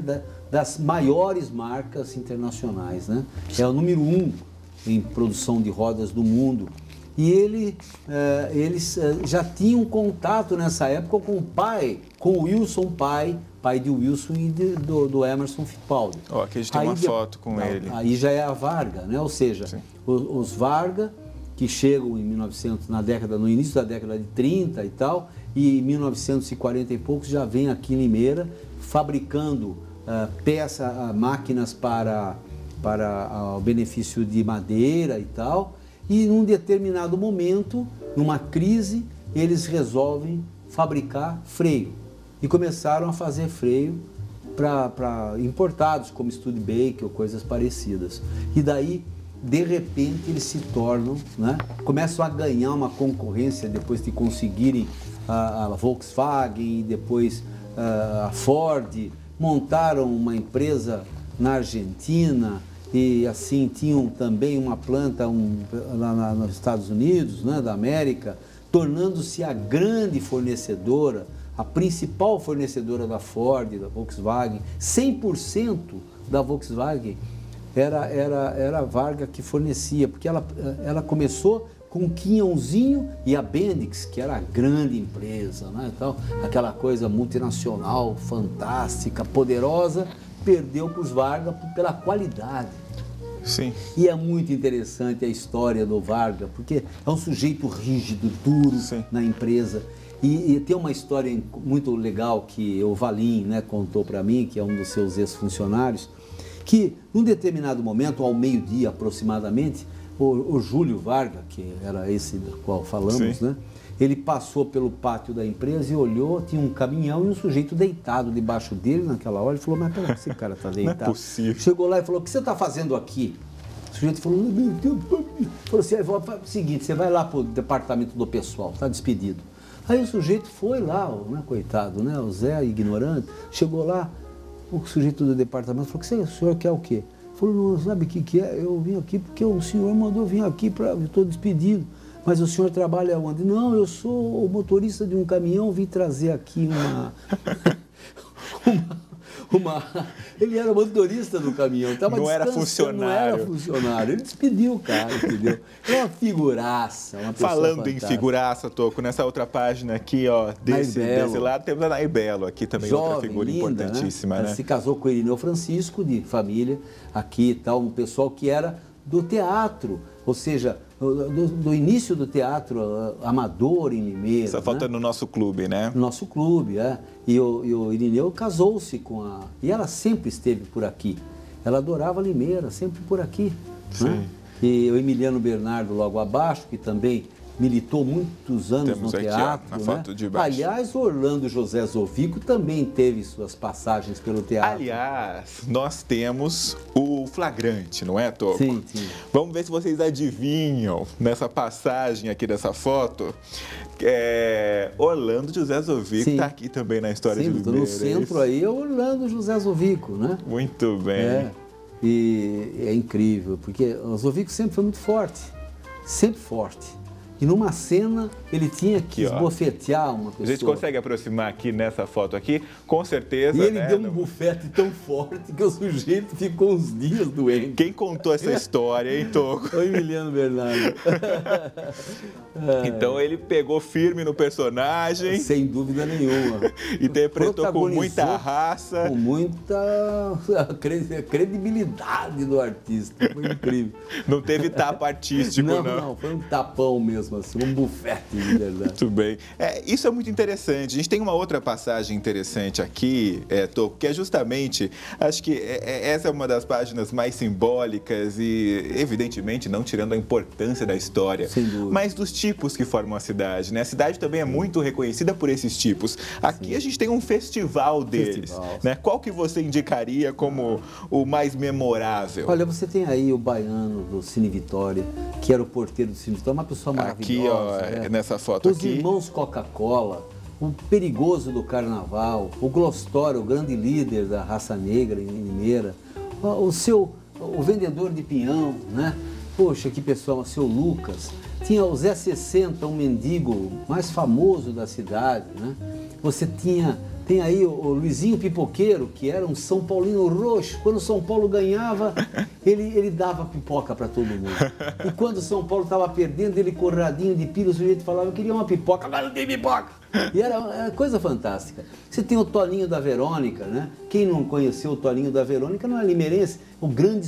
Speaker 2: das maiores marcas internacionais, né? É o número 1 em produção de rodas do mundo. E eles já tinham contato nessa época com o pai, com o Wilson pai de Wilson e do Emerson Fittipaldi.
Speaker 1: Aqui a gente tem uma foto com ele.
Speaker 2: Aí já é a Varga, né? Ou seja, os Varga, que chegam em 1900, no início da década de 30 e tal, e em 1940 e poucos já vem aqui em Limeira, fabricando máquinas para o benefício de madeira e tal, e num determinado momento, numa crise, eles resolvem fabricar freio e começaram a fazer freio para importados, como Studebaker ou coisas parecidas. E daí, de repente, eles se tornam, né, começam a ganhar uma concorrência depois de conseguirem a Volkswagen e depois a Ford, montaram uma empresa na Argentina e assim tinham também uma planta lá nos Estados Unidos, né, da América, tornando-se a grande fornecedora, a principal fornecedora da Ford, da Volkswagen. 100% da Volkswagen era a Varga que fornecia, porque ela começou com o Quinhãozinho e a Bendix, que era a grande empresa, né, então, aquela coisa multinacional, fantástica, poderosa, perdeu para os Varga pela qualidade.
Speaker 1: Sim.
Speaker 2: E é muito interessante a história do Varga, porque é um sujeito rígido, duro na empresa. E tem uma história muito legal que o Valim, né, contou para mim, que é um dos seus ex-funcionários, que num determinado momento, ao meio-dia aproximadamente, o Júlio Varga, que era esse do qual falamos, né? Ele passou pelo pátio da empresa e olhou, tinha um caminhão e um sujeito deitado debaixo dele naquela hora. Ele falou, mas peraí, esse cara está deitado.
Speaker 1: Não é possível.
Speaker 2: Chegou lá e falou, o que você está fazendo aqui? O sujeito falou, meu Deus, falou assim, faz o seguinte, você vai lá para o departamento do pessoal, está despedido. Aí o sujeito foi lá, né, coitado, né, o Zé, ignorante, chegou lá, o sujeito do departamento falou, o senhor quer o quê? Falou, não sabe o que é? Eu vim aqui porque o senhor mandou vir aqui, eu estou despedido. Mas o senhor trabalha onde? Não, eu sou o motorista de um caminhão, vim trazer aqui Ele era motorista do caminhão, tava
Speaker 1: não era funcionário.
Speaker 2: Não era funcionário, ele despediu o cara, entendeu? É uma figuraça, uma pessoa
Speaker 1: Falando
Speaker 2: fantástica.
Speaker 1: em figuraça, Toco, nessa outra página aqui, ó, desse lado, temos a Nair Belo aqui também,
Speaker 2: jovem,
Speaker 1: outra figura
Speaker 2: linda,
Speaker 1: importantíssima, né?
Speaker 2: Ela se casou com o Irineu Francisco, de família, aqui e tal, um pessoal que era do teatro, ou seja, do início do teatro amador em Limeira.
Speaker 1: Só falta no nosso clube, né?
Speaker 2: No nosso clube, é. E o Irineu casou-se com a... E ela sempre esteve por aqui. Ela adorava Limeira, sempre por aqui.
Speaker 1: Sim.
Speaker 2: Né? E o Emiliano Bernardo logo abaixo, que também militou muitos anos no teatro.
Speaker 1: Aqui, ó, na foto de baixo.
Speaker 2: Aliás, o Orlando José Zovico também teve suas passagens pelo teatro.
Speaker 1: Aliás, nós temos o flagrante, não é, Toco?
Speaker 2: Sim, sim.
Speaker 1: Vamos ver se vocês adivinham nessa passagem aqui dessa foto. Orlando José Zovico está aqui também na história de Limeira.
Speaker 2: No centro aí é o Orlando José Zovico, né?
Speaker 1: Muito bem.
Speaker 2: E é incrível, porque o Zovico sempre foi muito forte, sempre forte. E numa cena ele tinha que esbofetear uma pessoa.
Speaker 1: A gente consegue aproximar aqui nessa foto aqui, com certeza.
Speaker 2: E ele deu um bufete tão forte que o sujeito ficou uns dias doente.
Speaker 1: Quem contou essa história, hein, Toco?
Speaker 2: O Emiliano Bernardo.
Speaker 1: Então ele pegou firme no personagem.
Speaker 2: Sem dúvida nenhuma.
Speaker 1: Interpretou com muita raça.
Speaker 2: Com muita credibilidade do artista. Foi incrível.
Speaker 1: Não teve tapa artístico, não.
Speaker 2: Não, foi um tapão mesmo. Assim, um bufete, de verdade.
Speaker 1: Muito bem. Isso é muito interessante. A gente tem uma outra passagem interessante aqui, Toco, que é justamente, acho que essa é uma das páginas mais simbólicas e, evidentemente, não tirando a importância da história, mas dos tipos que formam a cidade, né? A cidade também é muito reconhecida por esses tipos. Aqui a gente tem um festival deles, né? Qual que você indicaria como o mais memorável?
Speaker 2: Olha, você tem aí o baiano do Cine Vitória, que era o porteiro do Cine Vitória, uma pessoa maravilhosa.
Speaker 1: Aqui, ó, nessa foto
Speaker 2: Os irmãos Coca-Cola, o Perigoso do Carnaval, o Glostório, o grande líder da raça negra em Limeira, o vendedor de pinhão, né? Poxa, que pessoal, o seu Lucas. Tinha o Zé 60, um mendigo mais famoso da cidade, né? Você tem aí o Luizinho Pipoqueiro, que era um São Paulino roxo. Quando o São Paulo ganhava, ele dava pipoca para todo mundo. E quando o São Paulo estava perdendo, ele corradinho de pila, o sujeito falava, eu queria uma pipoca, agora não tem pipoca. E era coisa fantástica. Você tem o Toninho da Verônica, né? Quem não conheceu o Toninho da Verônica não é limeirense, o grande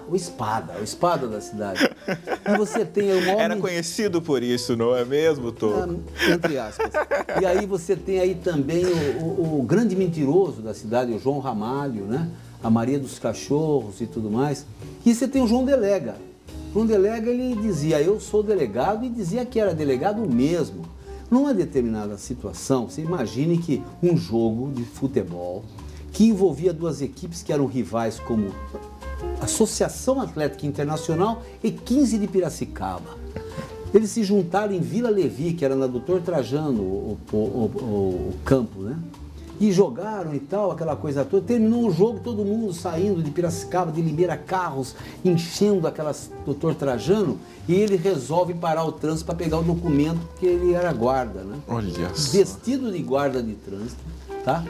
Speaker 2: o espada da cidade. E você tem o homem...
Speaker 1: Era conhecido por isso, não é mesmo, Toco?
Speaker 2: Entre aspas. E aí você tem aí também o grande mentiroso da cidade, o João Ramalho, né? A Maria dos Cachorros e tudo mais. E você tem o João Delega. O João Delega, ele dizia, eu sou delegado, e dizia que era delegado mesmo. Numa determinada situação, você imagine que um jogo de futebol que envolvia duas equipes que eram rivais como Associação Atlética Internacional e 15 de Piracicaba. Eles se juntaram em Vila Levi, que era na Doutor Trajano, o campo, né? E jogaram e tal, aquela coisa toda. Terminou o jogo, todo mundo saindo de Piracicaba, de Limeira, carros, enchendo aquelas Doutor Trajano, e ele resolve parar o trânsito para pegar o documento, porque ele era guarda, né?
Speaker 1: Olha só.
Speaker 2: Vestido de guarda de trânsito, tá?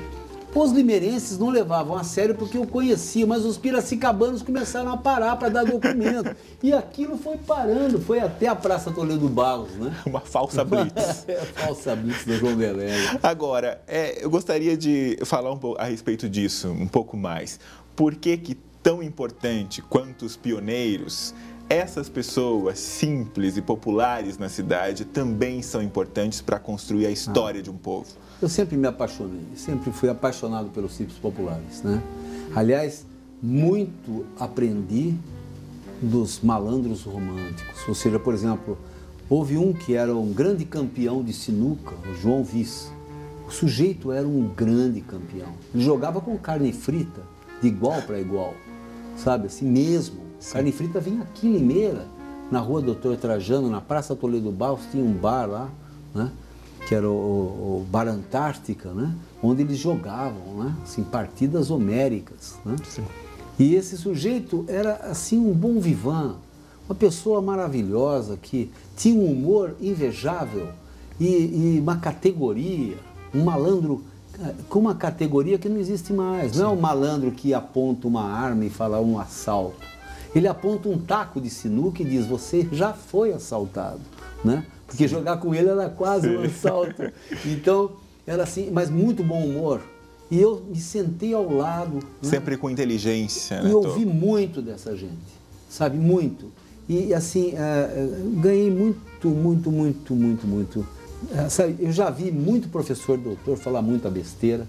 Speaker 2: Os limeirenses não levavam a sério porque eu conhecia, mas os piracicabanos começaram a parar para dar documento. E aquilo foi parando, foi até a Praça Toledo Barros, né?
Speaker 1: Uma falsa blitz.
Speaker 2: Falsa blitz do João Delega.
Speaker 1: Agora, eu gostaria de falar um pouco a respeito disso, um pouco mais. Por que tão importante quanto os pioneiros, essas pessoas simples e populares na cidade também são importantes para construir a história de um povo? Eu
Speaker 2: sempre me apaixonei, sempre fui apaixonado pelos círculos populares, né? Aliás, muito aprendi dos malandros românticos. Ou seja, por exemplo, houve um que era um grande campeão de sinuca, o João Viz. O sujeito era um grande campeão. Ele jogava com carne frita, de igual para igual, sabe, assim mesmo. Sim. Carne frita vinha aqui em Limeira, na rua Doutor Trajano, na Praça Toledo Barros, tinha um bar lá, né, que era o Bar Antártica, né, onde eles jogavam, né, assim, partidas homéricas, né. Sim. E esse sujeito era assim um bom vivant, uma pessoa maravilhosa que tinha um humor invejável e uma categoria, um malandro com uma categoria que não existe mais. Sim. Não é um malandro que aponta uma arma e fala um assalto. Ele aponta um taco de sinuca e diz, você já foi assaltado, né? Porque Sim. jogar com ele era quase Sim. um assalto. Então, era assim, mas muito bom humor. E eu me sentei ao lado.
Speaker 1: Sempre, né, com inteligência.
Speaker 2: E ouvi muito dessa gente, sabe? Muito. E assim, ganhei muito. Sabe? Eu já vi muito professor doutor falar muita besteira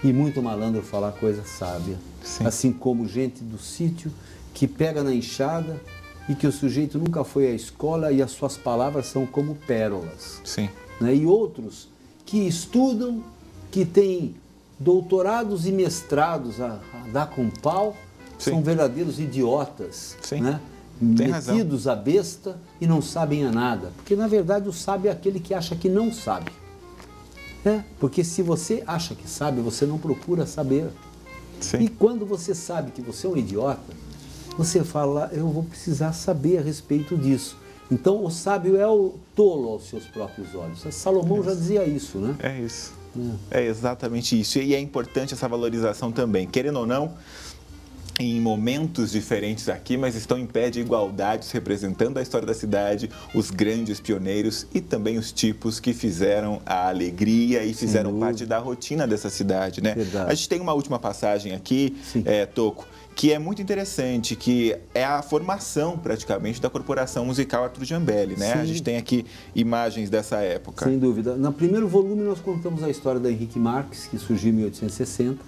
Speaker 2: e muito malandro falar coisa sábia. Sim. Assim como gente do sítio que pega na enxada e que o sujeito nunca foi à escola e as suas palavras são como pérolas.
Speaker 1: Sim.
Speaker 2: Né? E outros que estudam, que têm doutorados e mestrados a dar com pau, Sim. são verdadeiros idiotas,
Speaker 1: Sim.
Speaker 2: né? Metidos à besta e não sabem a nada. Porque, na verdade, o sábio é aquele que acha que não sabe. Porque se você acha que sabe, você não procura saber.
Speaker 1: Sim.
Speaker 2: E quando você sabe que você é um idiota, você fala, eu vou precisar saber a respeito disso. Então, o sábio é o tolo aos seus próprios olhos. Salomão já dizia isso, né?
Speaker 1: É isso. É exatamente isso. E é importante essa valorização também. Querendo ou não, em momentos diferentes aqui, mas estão em pé de igualdade, representando a história da cidade, os grandes pioneiros e também os tipos que fizeram a alegria e fizeram parte da rotina dessa cidade, né?
Speaker 2: Verdade.
Speaker 1: A gente tem uma última passagem aqui, Toco, que é muito interessante, que é a formação, praticamente, da Corporação Musical Arthur Jambeli, né?
Speaker 2: Sim.
Speaker 1: A gente tem aqui imagens dessa época.
Speaker 2: Sem dúvida. No primeiro volume nós contamos a história da Henrique Marques, que surgiu em 1860,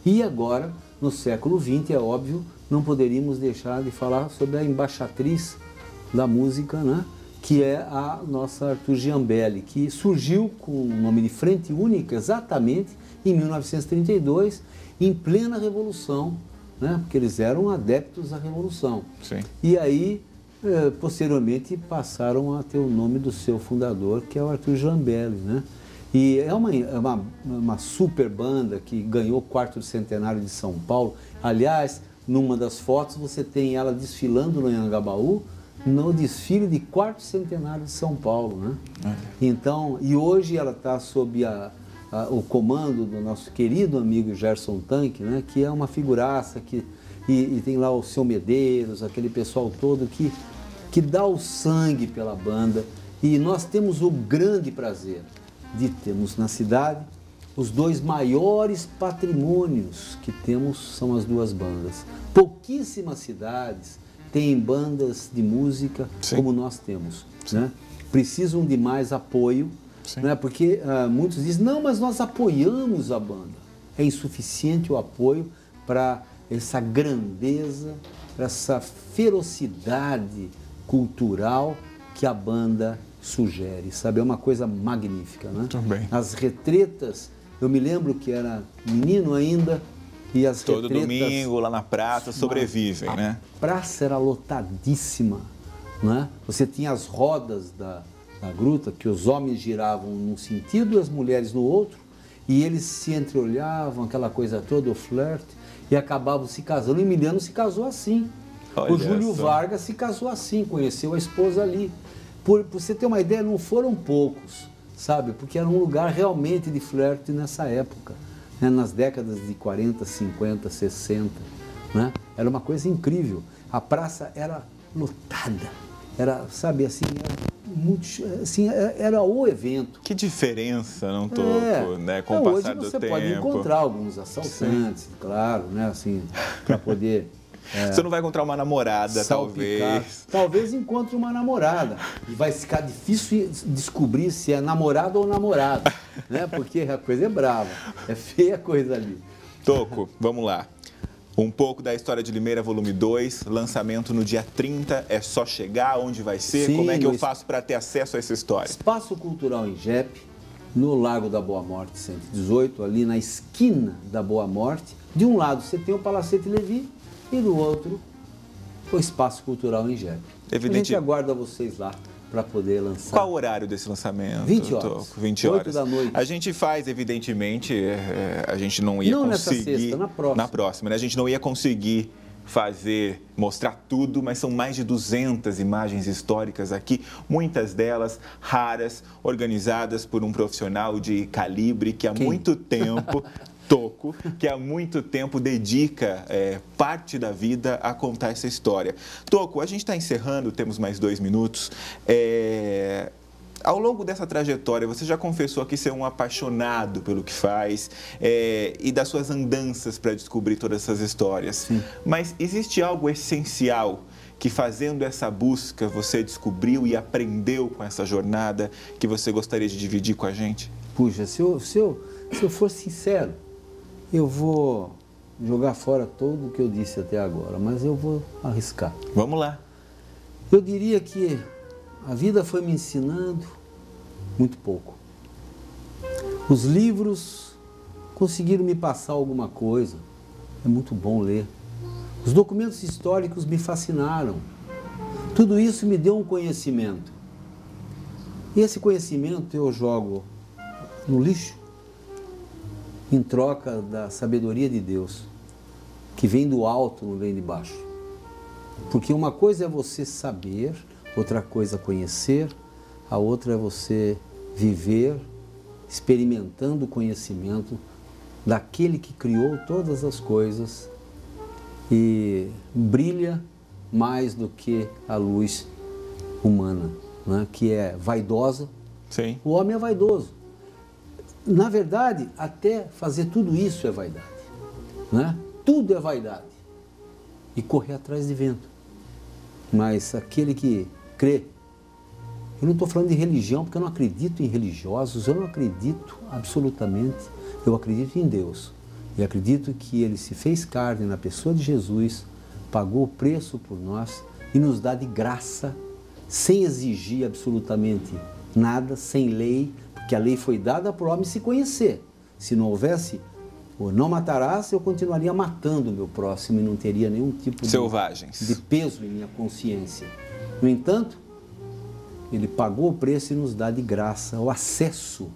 Speaker 2: e agora, no século XX, é óbvio, não poderíamos deixar de falar sobre a embaixatriz da música, né? Que é a nossa Arthur Jambeli, que surgiu com o nome de Frente Única exatamente em 1932, em plena Revolução, né? Porque eles eram adeptos à Revolução.
Speaker 1: Sim.
Speaker 2: E aí, posteriormente, passaram a ter o nome do seu fundador, que é o Arthur Jambeli, né? E é uma super banda que ganhou o 4º centenário de São Paulo. Aliás, numa das fotos você tem ela desfilando no Anhangabaú, no desfile de 4º centenário de São Paulo, né? Então, e hoje ela está sob o comando do nosso querido amigo Gerson Tanque, né? Que é uma figuraça, e tem lá o Seu Medeiros, aquele pessoal todo que dá o sangue pela banda. E nós temos o grande prazer de termos na cidade os 2 maiores patrimônios que temos são as 2 bandas. Pouquíssimas cidades têm bandas de música
Speaker 1: Sim.
Speaker 2: como nós temos, né? Precisam de mais apoio, né? Porque muitos dizem, não, mas nós apoiamos a banda. É insuficiente o apoio para essa grandeza, para essa ferocidade cultural que a banda sugere, sabe? É uma coisa magnífica, né?
Speaker 1: Também.
Speaker 2: As retretas, eu me lembro que era menino ainda, e as
Speaker 1: Todo
Speaker 2: retretas...
Speaker 1: domingo, lá na praça, sobrevivem, né?
Speaker 2: A praça era lotadíssima, né? Você tinha as rodas da gruta, que os homens giravam num sentido e as mulheres no outro, e eles se entreolhavam, aquela coisa toda, o flerte, e acabavam se casando. O Emiliano se casou assim.
Speaker 1: Olha
Speaker 2: o Júlio Vargas se casou assim, conheceu a esposa ali. Por você ter uma ideia, não foram poucos, sabe? Porque era um lugar realmente de flerte nessa época, né? Nas décadas de 40, 50, 60, né? Era uma coisa incrível. A praça era lotada, era, sabe, assim, era o evento.
Speaker 1: Que diferença, não Toco, né? Com o passar do tempo. Hoje
Speaker 2: você pode encontrar alguns assaltantes, Sim. claro, né? Assim, para poder...
Speaker 1: Você não vai encontrar uma namorada, talvez.
Speaker 2: Talvez encontre uma namorada. E vai ficar difícil descobrir se é namorada ou namorado, né? Porque a coisa é brava. É feia a coisa ali.
Speaker 1: Toco, vamos lá. Um pouco da história de Limeira, volume 2, lançamento no dia 30, é só chegar, onde vai ser?
Speaker 2: Sim,
Speaker 1: como é que eu faço para ter acesso a essa história?
Speaker 2: Espaço Cultural INGEP, no Largo da Boa Morte 118, ali na esquina da Boa Morte. De um lado você tem o Palacete Levi e do outro o Espaço Cultural INGEP. A gente aguarda vocês lá para poder lançar.
Speaker 1: Qual o horário desse lançamento?
Speaker 2: 20 horas.
Speaker 1: 20 horas.
Speaker 2: 8 da noite.
Speaker 1: A gente faz, evidentemente, a gente não ia conseguir...
Speaker 2: Nessa sexta, na próxima.
Speaker 1: Na próxima, né? A gente não ia conseguir mostrar tudo, mas são mais de 200 imagens históricas aqui, muitas delas raras, organizadas por um profissional de calibre que há muito tempo... Toco, que há muito tempo dedica parte da vida a contar essa história. Toco, a gente está encerrando, temos mais 2 minutos. Ao longo dessa trajetória, você já confessou aqui ser um apaixonado pelo que faz e das suas andanças para descobrir todas essas histórias.
Speaker 2: Sim.
Speaker 1: Mas existe algo essencial que, fazendo essa busca, você descobriu e aprendeu com essa jornada que você gostaria de dividir com a gente?
Speaker 2: Puxa, se eu for sincero, eu vou jogar fora tudo o que eu disse até agora, mas eu vou arriscar.
Speaker 1: Vamos lá.
Speaker 2: Eu diria que a vida foi me ensinando muito pouco. Os livros conseguiram me passar alguma coisa. É muito bom ler. Os documentos históricos me fascinaram. Tudo isso me deu um conhecimento. E esse conhecimento eu jogo no lixo em troca da sabedoria de Deus, que vem do alto, não vem de baixo. Porque uma coisa é você saber, outra coisa é conhecer, a outra é você viver experimentando o conhecimento daquele que criou todas as coisas e brilha mais do que a luz humana, né? Que é vaidosa.
Speaker 1: Sim.
Speaker 2: O homem é vaidoso. Na verdade, até fazer tudo isso é vaidade, né? Tudo é vaidade. E correr atrás de vento. Mas aquele que crê, eu não estou falando de religião, porque eu não acredito em religiosos, eu não acredito absolutamente, eu acredito em Deus. E acredito que Ele se fez carne na pessoa de Jesus, pagou o preço por nós e nos dá de graça, sem exigir absolutamente nada, sem lei, que a lei foi dada para o homem se conhecer. Se não houvesse o não matarás, eu continuaria matando o meu próximo e não teria nenhum tipo de peso em minha consciência. No entanto, Ele pagou o preço e nos dá de graça o acesso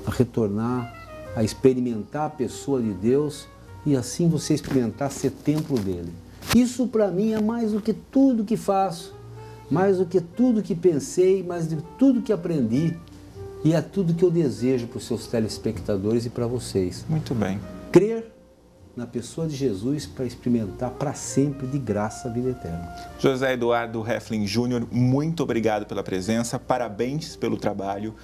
Speaker 2: a retornar, a experimentar a pessoa de Deus e assim você experimentar ser templo dEle. Isso para mim é mais do que tudo que faço, mais do que tudo que pensei, mais do que tudo que aprendi, e é tudo que eu desejo para os seus telespectadores e para vocês.
Speaker 1: Muito bem.
Speaker 2: Crer na pessoa de Jesus para experimentar para sempre de graça a vida eterna.
Speaker 1: José Eduardo Heflin Júnior, muito obrigado pela presença, parabéns pelo trabalho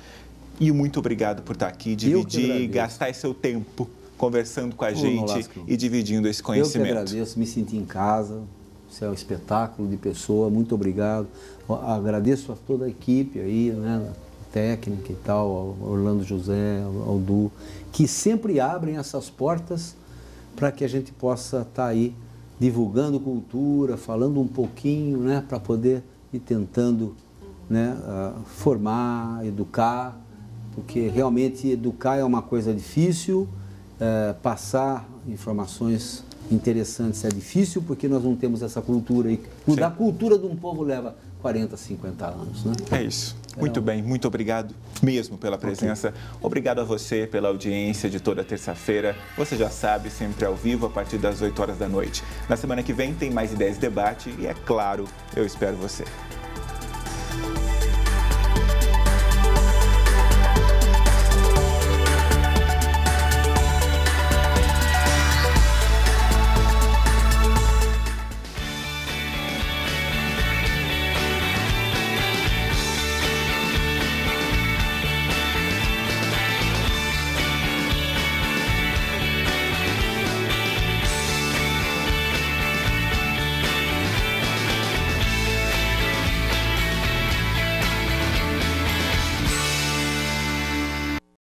Speaker 1: e muito obrigado por estar aqui, dividir, gastar seu tempo conversando com a gente e dividindo esse conhecimento.
Speaker 2: Eu que agradeço, me senti em casa. Isso é um espetáculo de pessoa, muito obrigado. Agradeço a toda a equipe aí, né, técnica e tal, ao Orlando José, ao Du, que sempre abrem essas portas para que a gente possa estar aí divulgando cultura, falando um pouquinho, né, para poder ir tentando, né, formar, educar, porque realmente educar é uma coisa difícil, passar informações interessantes é difícil porque nós não temos essa cultura e mudar a cultura de um povo leva 40, 50 anos, né?
Speaker 1: É isso. Muito bem, muito obrigado mesmo pela presença. Obrigado a você pela audiência de toda terça-feira. Você já sabe, sempre ao vivo a partir das 8 horas da noite. Na semana que vem tem mais Ideias de Debate e, é claro, eu espero você.